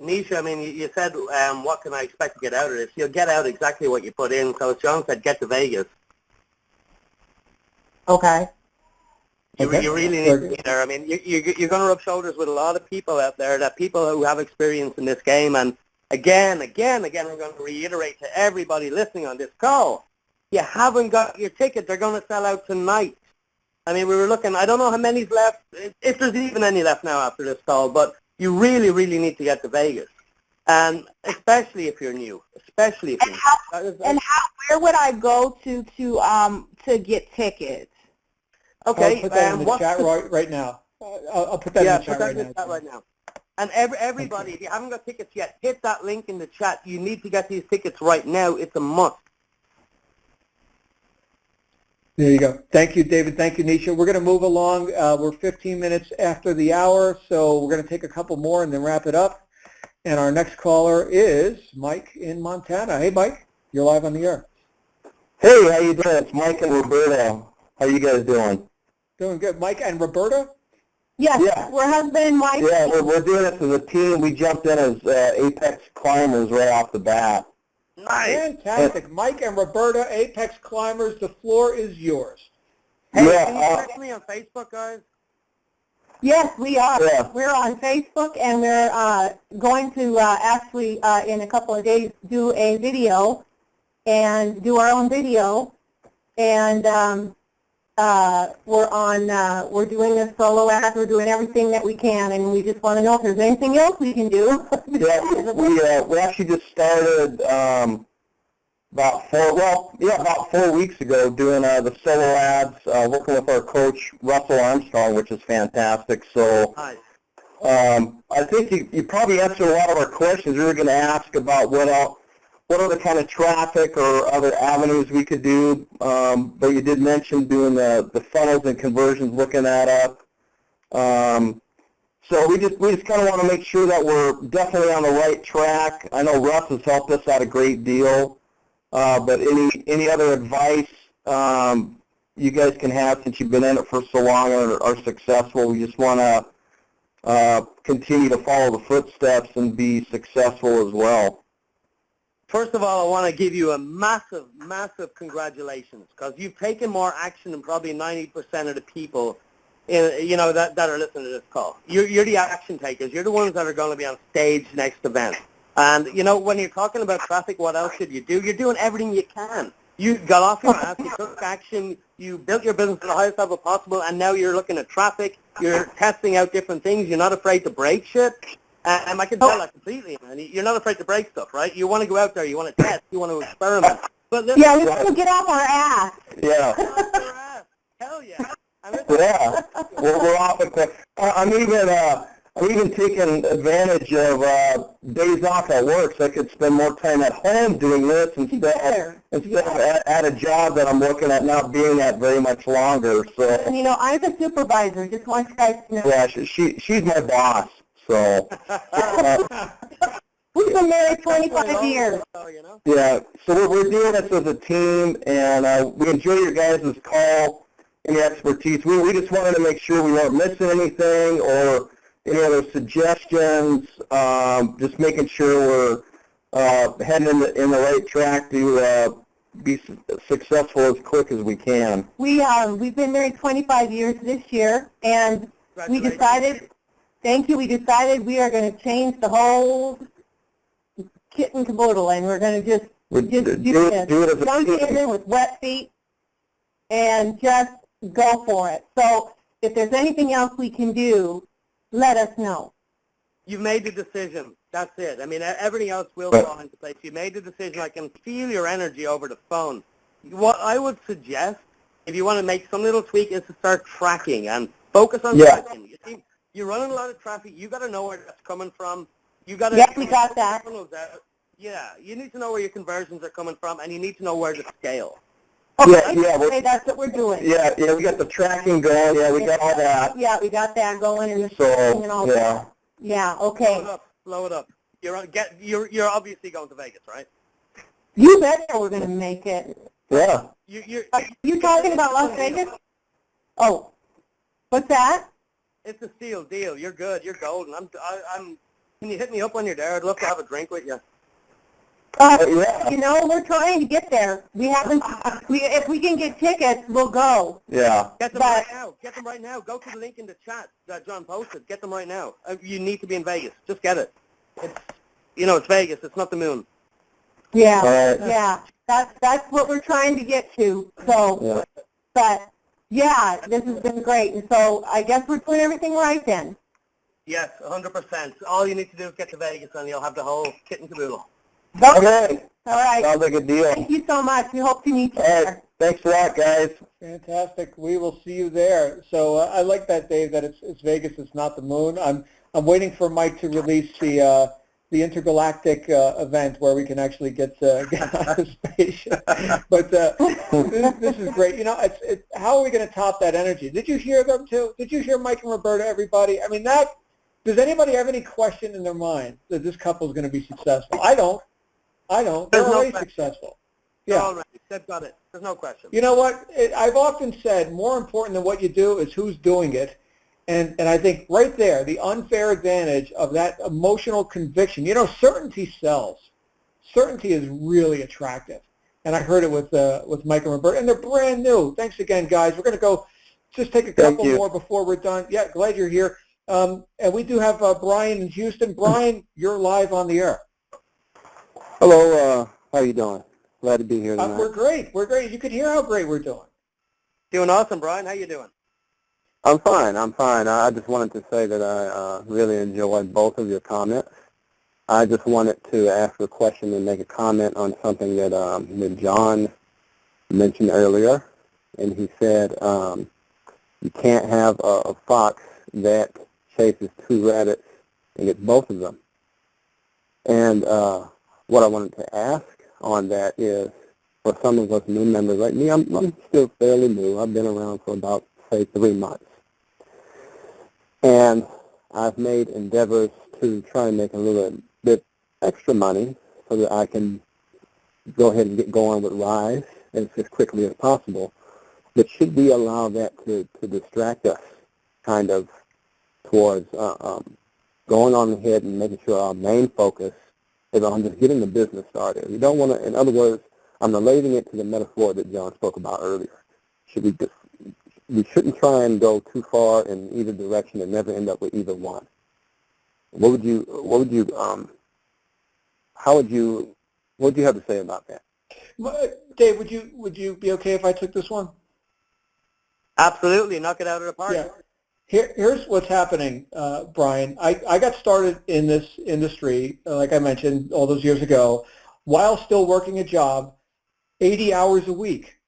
Nisha, I mean, you said, what can I expect to get out of this? You'll get out exactly what you put in. So, as John said, get to Vegas. Okay. You really need to be there. I mean, you're going to rub shoulders with a lot of people out there, that people who have experience in this game. And again, we're going to reiterate to everybody listening on this call, you haven't got your ticket. They're going to sell out tonight. I mean, we were looking, I don't know how many's left, if there's even any left now after this call, but you really, really need to get to Vegas. And especially if you're new, where would I go to get tickets? I'll Okay. put that in the chat right now. I'll put that in the chat put that right in now. the chat right now. And everybody, if you haven't got tickets yet, hit that link in the chat. You need to get these tickets right now. It's a must. There you go. Thank you, David. Thank you, Nisha. We're going to move along. We're 15 minutes after the hour, so we're going to take a couple more and then wrap it up. And our next caller is Mike in Montana. Hey, Mike. You're live on the air. Hey, how you doing? It's Mike and Roberta. How you guys doing? Doing good. Mike and Roberta? Yes, Yeah. we're husband and wife. Yeah, we're doing this as a team. We jumped in as Apex climbers right off the bat. Nice. Fantastic. Mike and Roberta, Apex Climbers, the floor is yours. Hey, Yeah, can you text me on Facebook, guys? Yes, we are. Yeah. We're on Facebook, and we're going to actually, in a couple of days, do a video and do our own video. And we're doing a solo act. We're doing everything that we can, and we just want to know if there's anything else we can do. Yeah, we actually just started about 4 weeks ago doing the solo ads, working with our coach Russell Armstrong, which is fantastic. So Nice. I think you probably answered a lot of our questions. We were going to ask about what other kind of traffic or other avenues we could do, but you did mention doing the funnels and conversions, looking that up. So we just kind of want to make sure that we're definitely on the right track. I know Russ has helped us out a great deal, but any other advice you guys can have, since you've been in it for so long and are successful? We just want to continue to follow the footsteps and be successful as well. First of all, I want to give you a massive, massive congratulations, because you've taken more action than probably 90% of the people that are listening to this call. You're the action takers. You're the ones that are going to be on stage next event. And, when you're talking about traffic, what else should you do? You're doing everything you can. You got off your ass, you took action, you built your business to the highest level possible, and now you're looking at traffic, you're testing out different things, you're not afraid to break shit. And I can tell that completely, man. You're not afraid to break stuff, right? You want to go out there, you want to test, you want to experiment. But listen, Yeah, we want to get off our ass. Yeah. get off your ass. Hell yeah. Yeah, we're off it. I'm even taking advantage of days off at work, so I could spend more time at home doing this instead of at a job that I'm looking at not being at very much longer. So, And, I'm a supervisor. Just want you guys to know. yeah, she's my boss. So, We've been married 25 years. yeah, so we're doing this as a team, and we enjoy your guys' call and your expertise. We just wanted to make sure we weren't missing anything or any other suggestions, just making sure we're heading in the right track to be successful as quick as we can. We've been married 25 years this year, and we decided, thank you, we decided we are going to change the whole kit and caboodle, and we're going to just do this. Jump in there with wet feet and just go for it. So if there's anything else we can do, let us know. You've made the decision. That's it. I mean, everything else will fall into place. You made the decision. I can feel your energy over the phone. What I would suggest, if you want to make some little tweak, is to start tracking and focus on tracking. You see, you're running a lot of traffic. You got to know where that's coming from. You got to. Yes, we got that. Yeah, you need to know where your conversions are coming from, and you need to know where to scale. Okay, that's what we're doing. Yeah, we got the tracking going. Yeah, we got all that. Yeah, we got that going, and the So, and all yeah. that. Yeah, okay. Blow it up. You're obviously going to Vegas, right? You bet we're going to make it. Yeah. You talking about Las Vegas? Oh, what's that? It's a steal deal. You're good. You're golden. Can you hit me up when you're there? I'd love to have a drink with you. We're trying to get there. We haven't. If we can get tickets, we'll go. Yeah. Get them right now. Get them right now. Go to the link in the chat that John posted. Get them right now. You need to be in Vegas. Just get it. It's Vegas. It's not the moon. Yeah. Yeah. That's what we're trying to get to. So, but yeah, this has been great. And so I guess we're doing everything right then. Yes, 100%. All you need to do is get to Vegas, and you'll have the whole kit and caboodle. Okay. All right. Sounds like a deal. Thank you so much. We hope to meet you All right. there. Thanks a lot, guys. Fantastic. We will see you there. So I like that, Dave, that it's Vegas, it's not the moon. I'm waiting for Mike to release the intergalactic event where we can actually get out of space. But this is great. You know, how are we going to top that energy? Did you hear them too? Did you hear Mike and Roberta, everybody? I mean, does anybody have any question in their mind that this couple is going to be successful? I don't. They're already successful. They're Yeah. already. They've got it. There's no question. You know what? I've often said more important than what you do is who's doing it. And I think right there, the unfair advantage of that emotional conviction. You know, certainty sells. Certainty is really attractive. And I heard it with Mike and Roberta, and they're brand new. Thanks again, guys. We're going to go just take a couple more before we're done. Yeah, glad you're here. And we do have Brian in Houston. Brian, you're live on the air. Hello, how are you doing? Glad to be here tonight. We're great. We're great. You could hear how great we're doing. Doing awesome, Brian. How you doing? I'm fine. I just wanted to say that I really enjoyed both of your comments. I just wanted to ask a question and make a comment on something that John mentioned earlier. And he said you can't have a fox that chases two rabbits and gets both of them. And what I wanted to ask on that is, for some of us new members like me, I'm still fairly new. I've been around for about, say, 3 months. And I've made endeavors to try and make a little bit extra money so that I can go ahead and get going with Rise as quickly as possible. But should we allow that to distract us kind of towards going on ahead and making sure our main focus is on just getting the business started? We don't want to, in other words, I'm relating it to the metaphor that John spoke about earlier. We shouldn't try and go too far in either direction and never end up with either one. What would you have to say about that? Dave, would you be okay if I took this one? Absolutely. Knock it out of the park. Yeah. Here's what's happening, Brian. I got started in this industry, like I mentioned, all those years ago, while still working a job, 80 hours a week,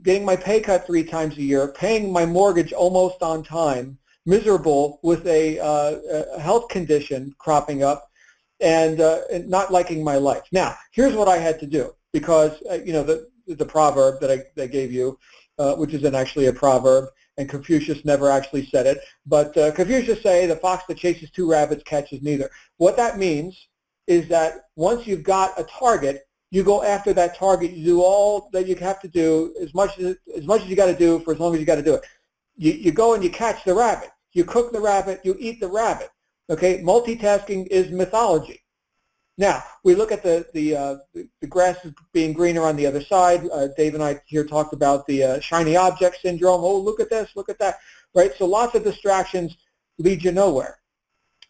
getting my pay cut 3 times a year, paying my mortgage almost on time, miserable with a health condition cropping up, and not liking my life. Now, here's what I had to do, because the proverb that I gave you, which isn't actually a proverb, and Confucius never actually said it, but Confucius say the fox that chases 2 rabbits catches neither. What that means is that once you've got a target, you go after that target. You do all that you have to do, as much as you got to do for as long as you got to do it. You go and you catch the rabbit. You cook the rabbit. You eat the rabbit. Okay, multitasking is mythology. Now, we look at the grass being greener on the other side. Dave and I here talked about the shiny object syndrome. Oh, look at this, look at that, right? So lots of distractions lead you nowhere.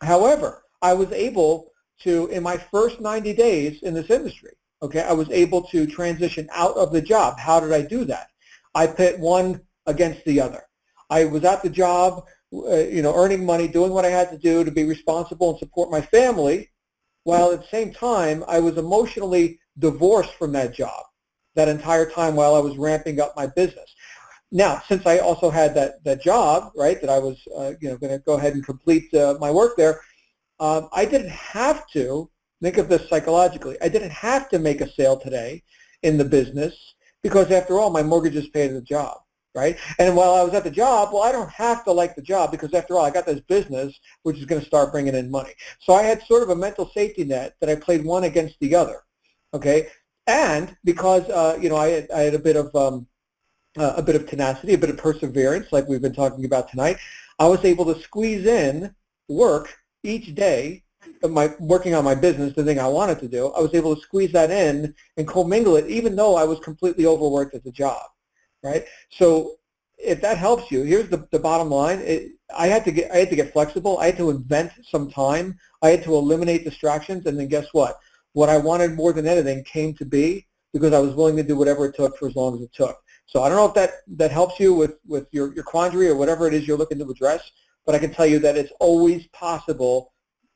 However, I was able to, in my first 90 days in this industry, okay, I was able to transition out of the job. How did I do that? I pit one against the other. I was at the job, earning money, doing what I had to do to be responsible and support my family, while at the same time, I was emotionally divorced from that job that entire time while I was ramping up my business. Now, since I also had that job, right, that I was going to go ahead and complete my work there, I didn't have to, think of this psychologically, I didn't have to make a sale today in the business because, after all, my mortgage is paid at the job. Right? And while I was at the job, well, I don't have to like the job because, after all, I got this business which is going to start bringing in money. So I had sort of a mental safety net that I played one against the other. Okay, and because I had a bit of tenacity, a bit of perseverance, like we've been talking about tonight, I was able to squeeze in work each day. Working on my business, the thing I wanted to do, I was able to squeeze that in and commingle it, even though I was completely overworked at the job. Right. So if that helps you, here's the bottom line. I had to get flexible. I had to invent some time. I had to eliminate distractions. And then guess what? What I wanted more than anything came to be because I was willing to do whatever it took for as long as it took. So I don't know if that helps you with your quandary or whatever it is you're looking to address, but I can tell you that it's always possible.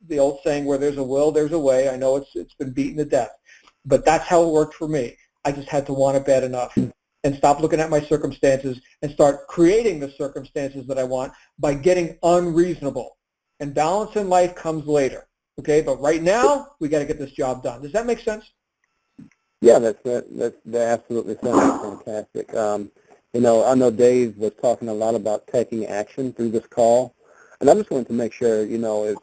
The old saying, where there's a will, there's a way. I know it's been beaten to death, but that's how it worked for me. I just had to want it bad enough and stop looking at my circumstances and start creating the circumstances that I want by getting unreasonable. And balance in life comes later. Okay, but right now, we got to get this job done. Does that make sense? Yeah, that absolutely sounds fantastic. You know, I know Dave was talking a lot about taking action through this call, and I just wanted to make sure, you know, if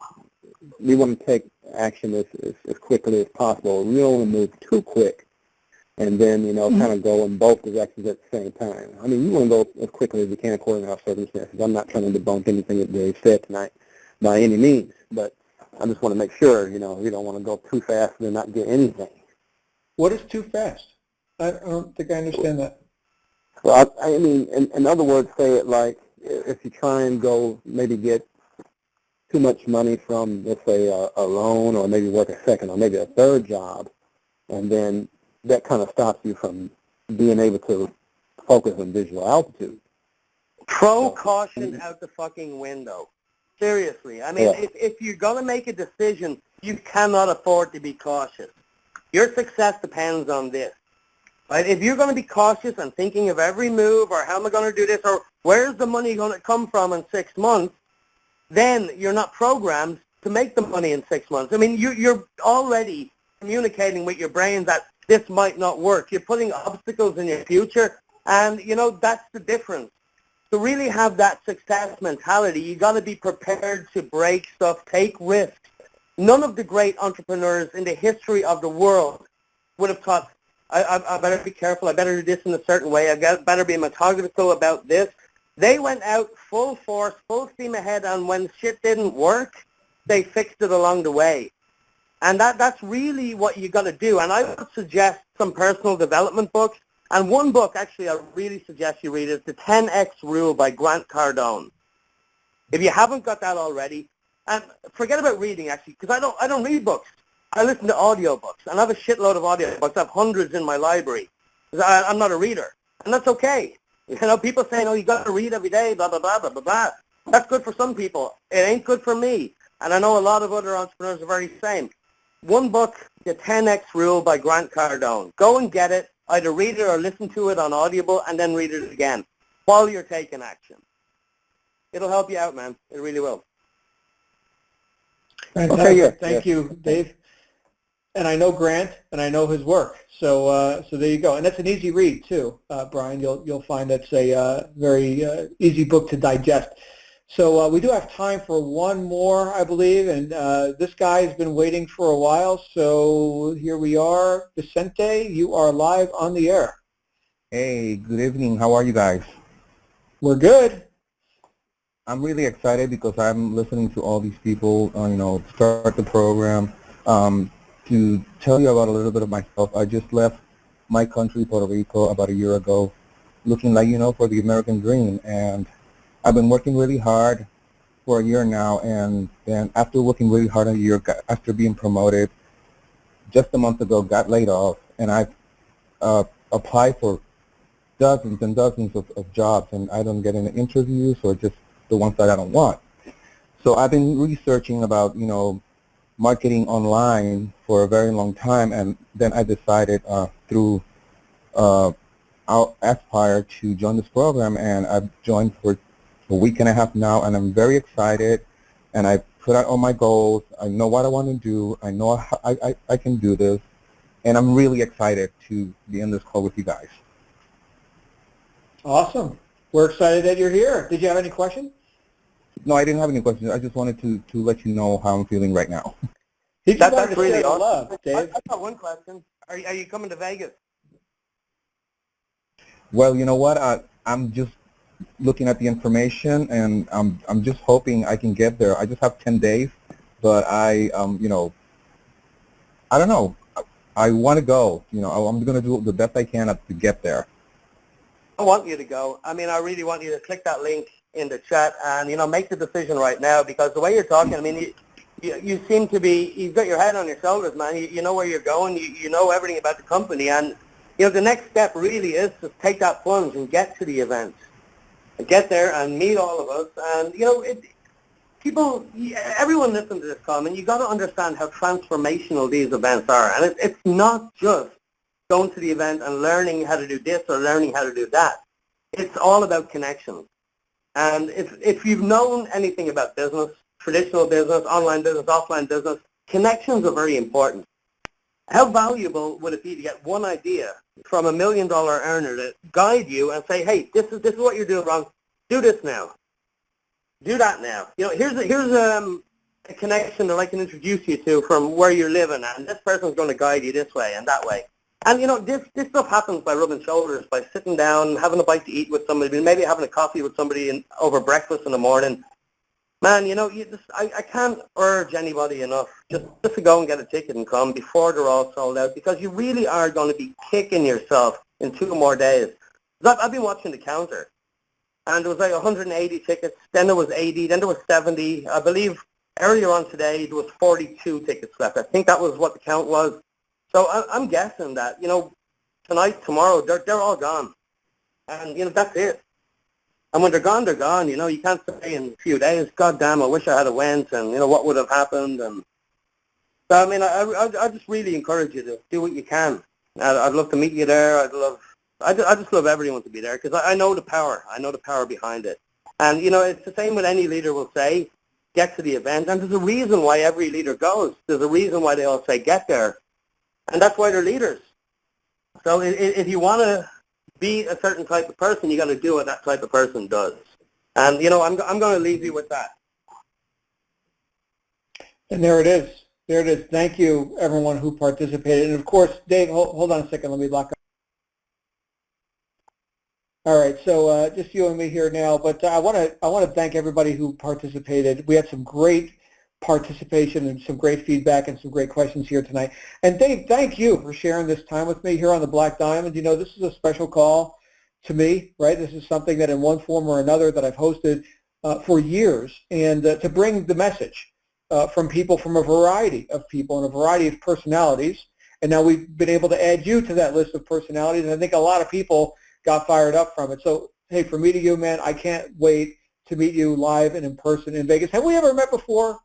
we want to take action as quickly as possible. We don't want to move too quick and then, you know, kind of go in both directions at the same time. I mean, we want to go as quickly as we can according to our circumstances. I'm not trying to debunk anything that Dave said tonight by any means, but I just want to make sure, you know, we don't want to go too fast and not get anything. What is too fast? I don't think I understand that. Well, I mean, in other words, say it like if you try and go maybe get too much money from, let's say, a loan, or maybe work a second or maybe a third job, and then that kind of stops you from being able to focus on visual altitude. Throw caution out the fucking window. Seriously. I mean, if you're going to make a decision, you cannot afford to be cautious. Your success depends on this. Right? If you're going to be cautious and thinking of every move, or how am I going to do this, or where's the money going to come from in 6 months, then you're not programmed to make the money in 6 months. I mean, you're already communicating with your brain that this might not work. You're putting obstacles in your future, and, you know, that's the difference. To really have that success mentality, you got to be prepared to break stuff, take risks. None of the great entrepreneurs in the history of the world would have thought, I better be careful, I better do this in a certain way, I better be methodical about this. They went out full force, full steam ahead, and when shit didn't work, they fixed it along the way. And that's really what you got to do. And I would suggest some personal development books. And one book, actually, I really suggest you read is The 10X Rule by Grant Cardone. If you haven't got that already, and forget about reading, actually, because I don't read books. I listen to audiobooks, and I have a shitload of audiobooks. I have hundreds in my library. I'm not a reader, and that's okay. You know, people saying, oh, you got to read every day, blah, blah, blah, blah, blah, blah. That's good for some people. It ain't good for me. And I know a lot of other entrepreneurs are very same. One book, The 10X Rule by Grant Cardone. Go and get it. Either read it or listen to it on Audible, and then read it again while you're taking action. It'll help you out, man. It really will. Fantastic. Okay, yeah. Thank you, Dave. And I know Grant, and I know his work. So there you go. And that's an easy read too, Brian. You'll find that's a very easy book to digest. So we do have time for one more, I believe, and this guy has been waiting for a while. So here we are, Vicente. You are live on the air. Hey, good evening. How are you guys? We're good. I'm really excited because I'm listening to all these people, you know, start the program. To tell you about a little bit of myself, I just left my country, Puerto Rico, about a year ago, looking like, you know, for the American dream. And I've been working really hard for a year now. And then after working really hard a year, after being promoted, just a month ago, got laid off. And I've applied for dozens and dozens of jobs, and I don't get any interviews, or just the ones that I don't want. So I've been researching about, you know, marketing online for a very long time, and then I decided through Aspire to join this program, and I've joined for a week and a half now, and I'm very excited, and I put out all my goals. I know what I want to do. I know I can do this, and I'm really excited to be in this call with you guys. Awesome. We're excited that you're here. Did you have any questions? No, I didn't have any questions. I just wanted to let you know how I'm feeling right now. That's really awesome. Love, Dave. I got one question. Are you coming to Vegas? Well, you know what? I'm just looking at the information, and I'm just hoping I can get there. I just have 10 days, but you know, I don't know. I want to go. You know, I'm going to do the best I can to get there. I want you to go. I mean, I really want you to click that link in the chat and, you know, make the decision right now, because the way you're talking, I mean, you seem to be, you've got your head on your shoulders, man. You know where you're going. You know everything about the company. And, you know, the next step really is to take that plunge and get to the events. And get there and meet all of us. And, you know, people, everyone listening to this comment, you got to understand how transformational these events are. And it's not just going to the event and learning how to do this or learning how to do that. It's all about connections. And if you've known anything about business, traditional business, online business, offline business, connections are very important. How valuable would it be to get one idea from $1 million earner to guide you and say, hey, this is what you're doing wrong. Do this now. Do that now. You know, here's a connection that I can introduce you to from where you're living, and this person's going to guide you this way and that way. And, you know, this stuff happens by rubbing shoulders, by sitting down, having a bite to eat with somebody, maybe having a coffee with somebody over breakfast in the morning. Man, you know, I can't urge anybody enough just to go and get a ticket and come before they're all sold out, because you really are going to be kicking yourself in 2 more days. I've been watching the counter, and there was like 180 tickets, then there was 80, then there was 70. I believe earlier on today there was 42 tickets left. I think that was what the count was. So I'm guessing that, you know, tonight, tomorrow, they're all gone. And, you know, that's it. And when they're gone, they're gone. You know, you can't say in a few days, God damn, I wish I had went, and, you know, what would have happened. And so, I mean, I just really encourage you to do what you can. I'd love to meet you there. I just love everyone to be there, because I know the power. I know the power behind it. And, you know, it's the same with any leader will say, get to the event. And there's a reason why every leader goes. There's a reason why they all say, get there. And that's why they're leaders. So if you want to be a certain type of person, you got to do what that type of person does. And, you know, I'm going to leave you with that. And there it is. There it is. Thank you, everyone who participated. And, of course, Dave, hold on a second. Let me lock up. All right, so just you and me here now. But I want to thank everybody who participated. We had some great participation and some great feedback and some great questions here tonight. And Dave, thank you for sharing this time with me here on the Black Diamond. You know, this is a special call to me, right? This is something that in one form or another that I've hosted for years, and to bring the message from people, from a variety of people and a variety of personalities. And now we've been able to add you to that list of personalities, and I think a lot of people got fired up from it. So, hey, from me to you, man, I can't wait to meet you live and in person in Vegas. Have we ever met before?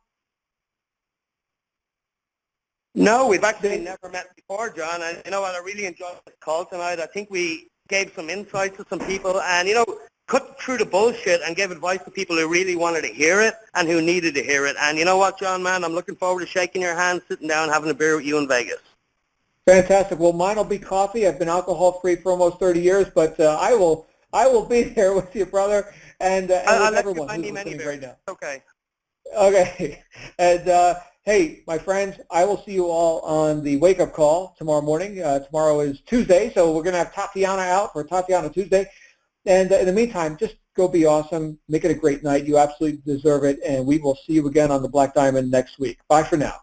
No, we've actually never met before, John. And you know what? I really enjoyed this call tonight. I think we gave some insights to some people, and, you know, cut through the bullshit and gave advice to people who really wanted to hear it and who needed to hear it. And you know what, John, man? I'm looking forward to shaking your hand, sitting down, having a beer with you in Vegas. Fantastic. Well, mine will be coffee. I've been alcohol-free for almost 30 years, but I will be there with you, brother, and with everyone who's listening right now. Okay. Okay. And, hey, my friends, I will see you all on the wake-up call tomorrow morning. Tomorrow is Tuesday, so we're going to have Tatiana out for Tatiana Tuesday. And in the meantime, just go be awesome. Make it a great night. You absolutely deserve it. And we will see you again on the Black Diamond next week. Bye for now.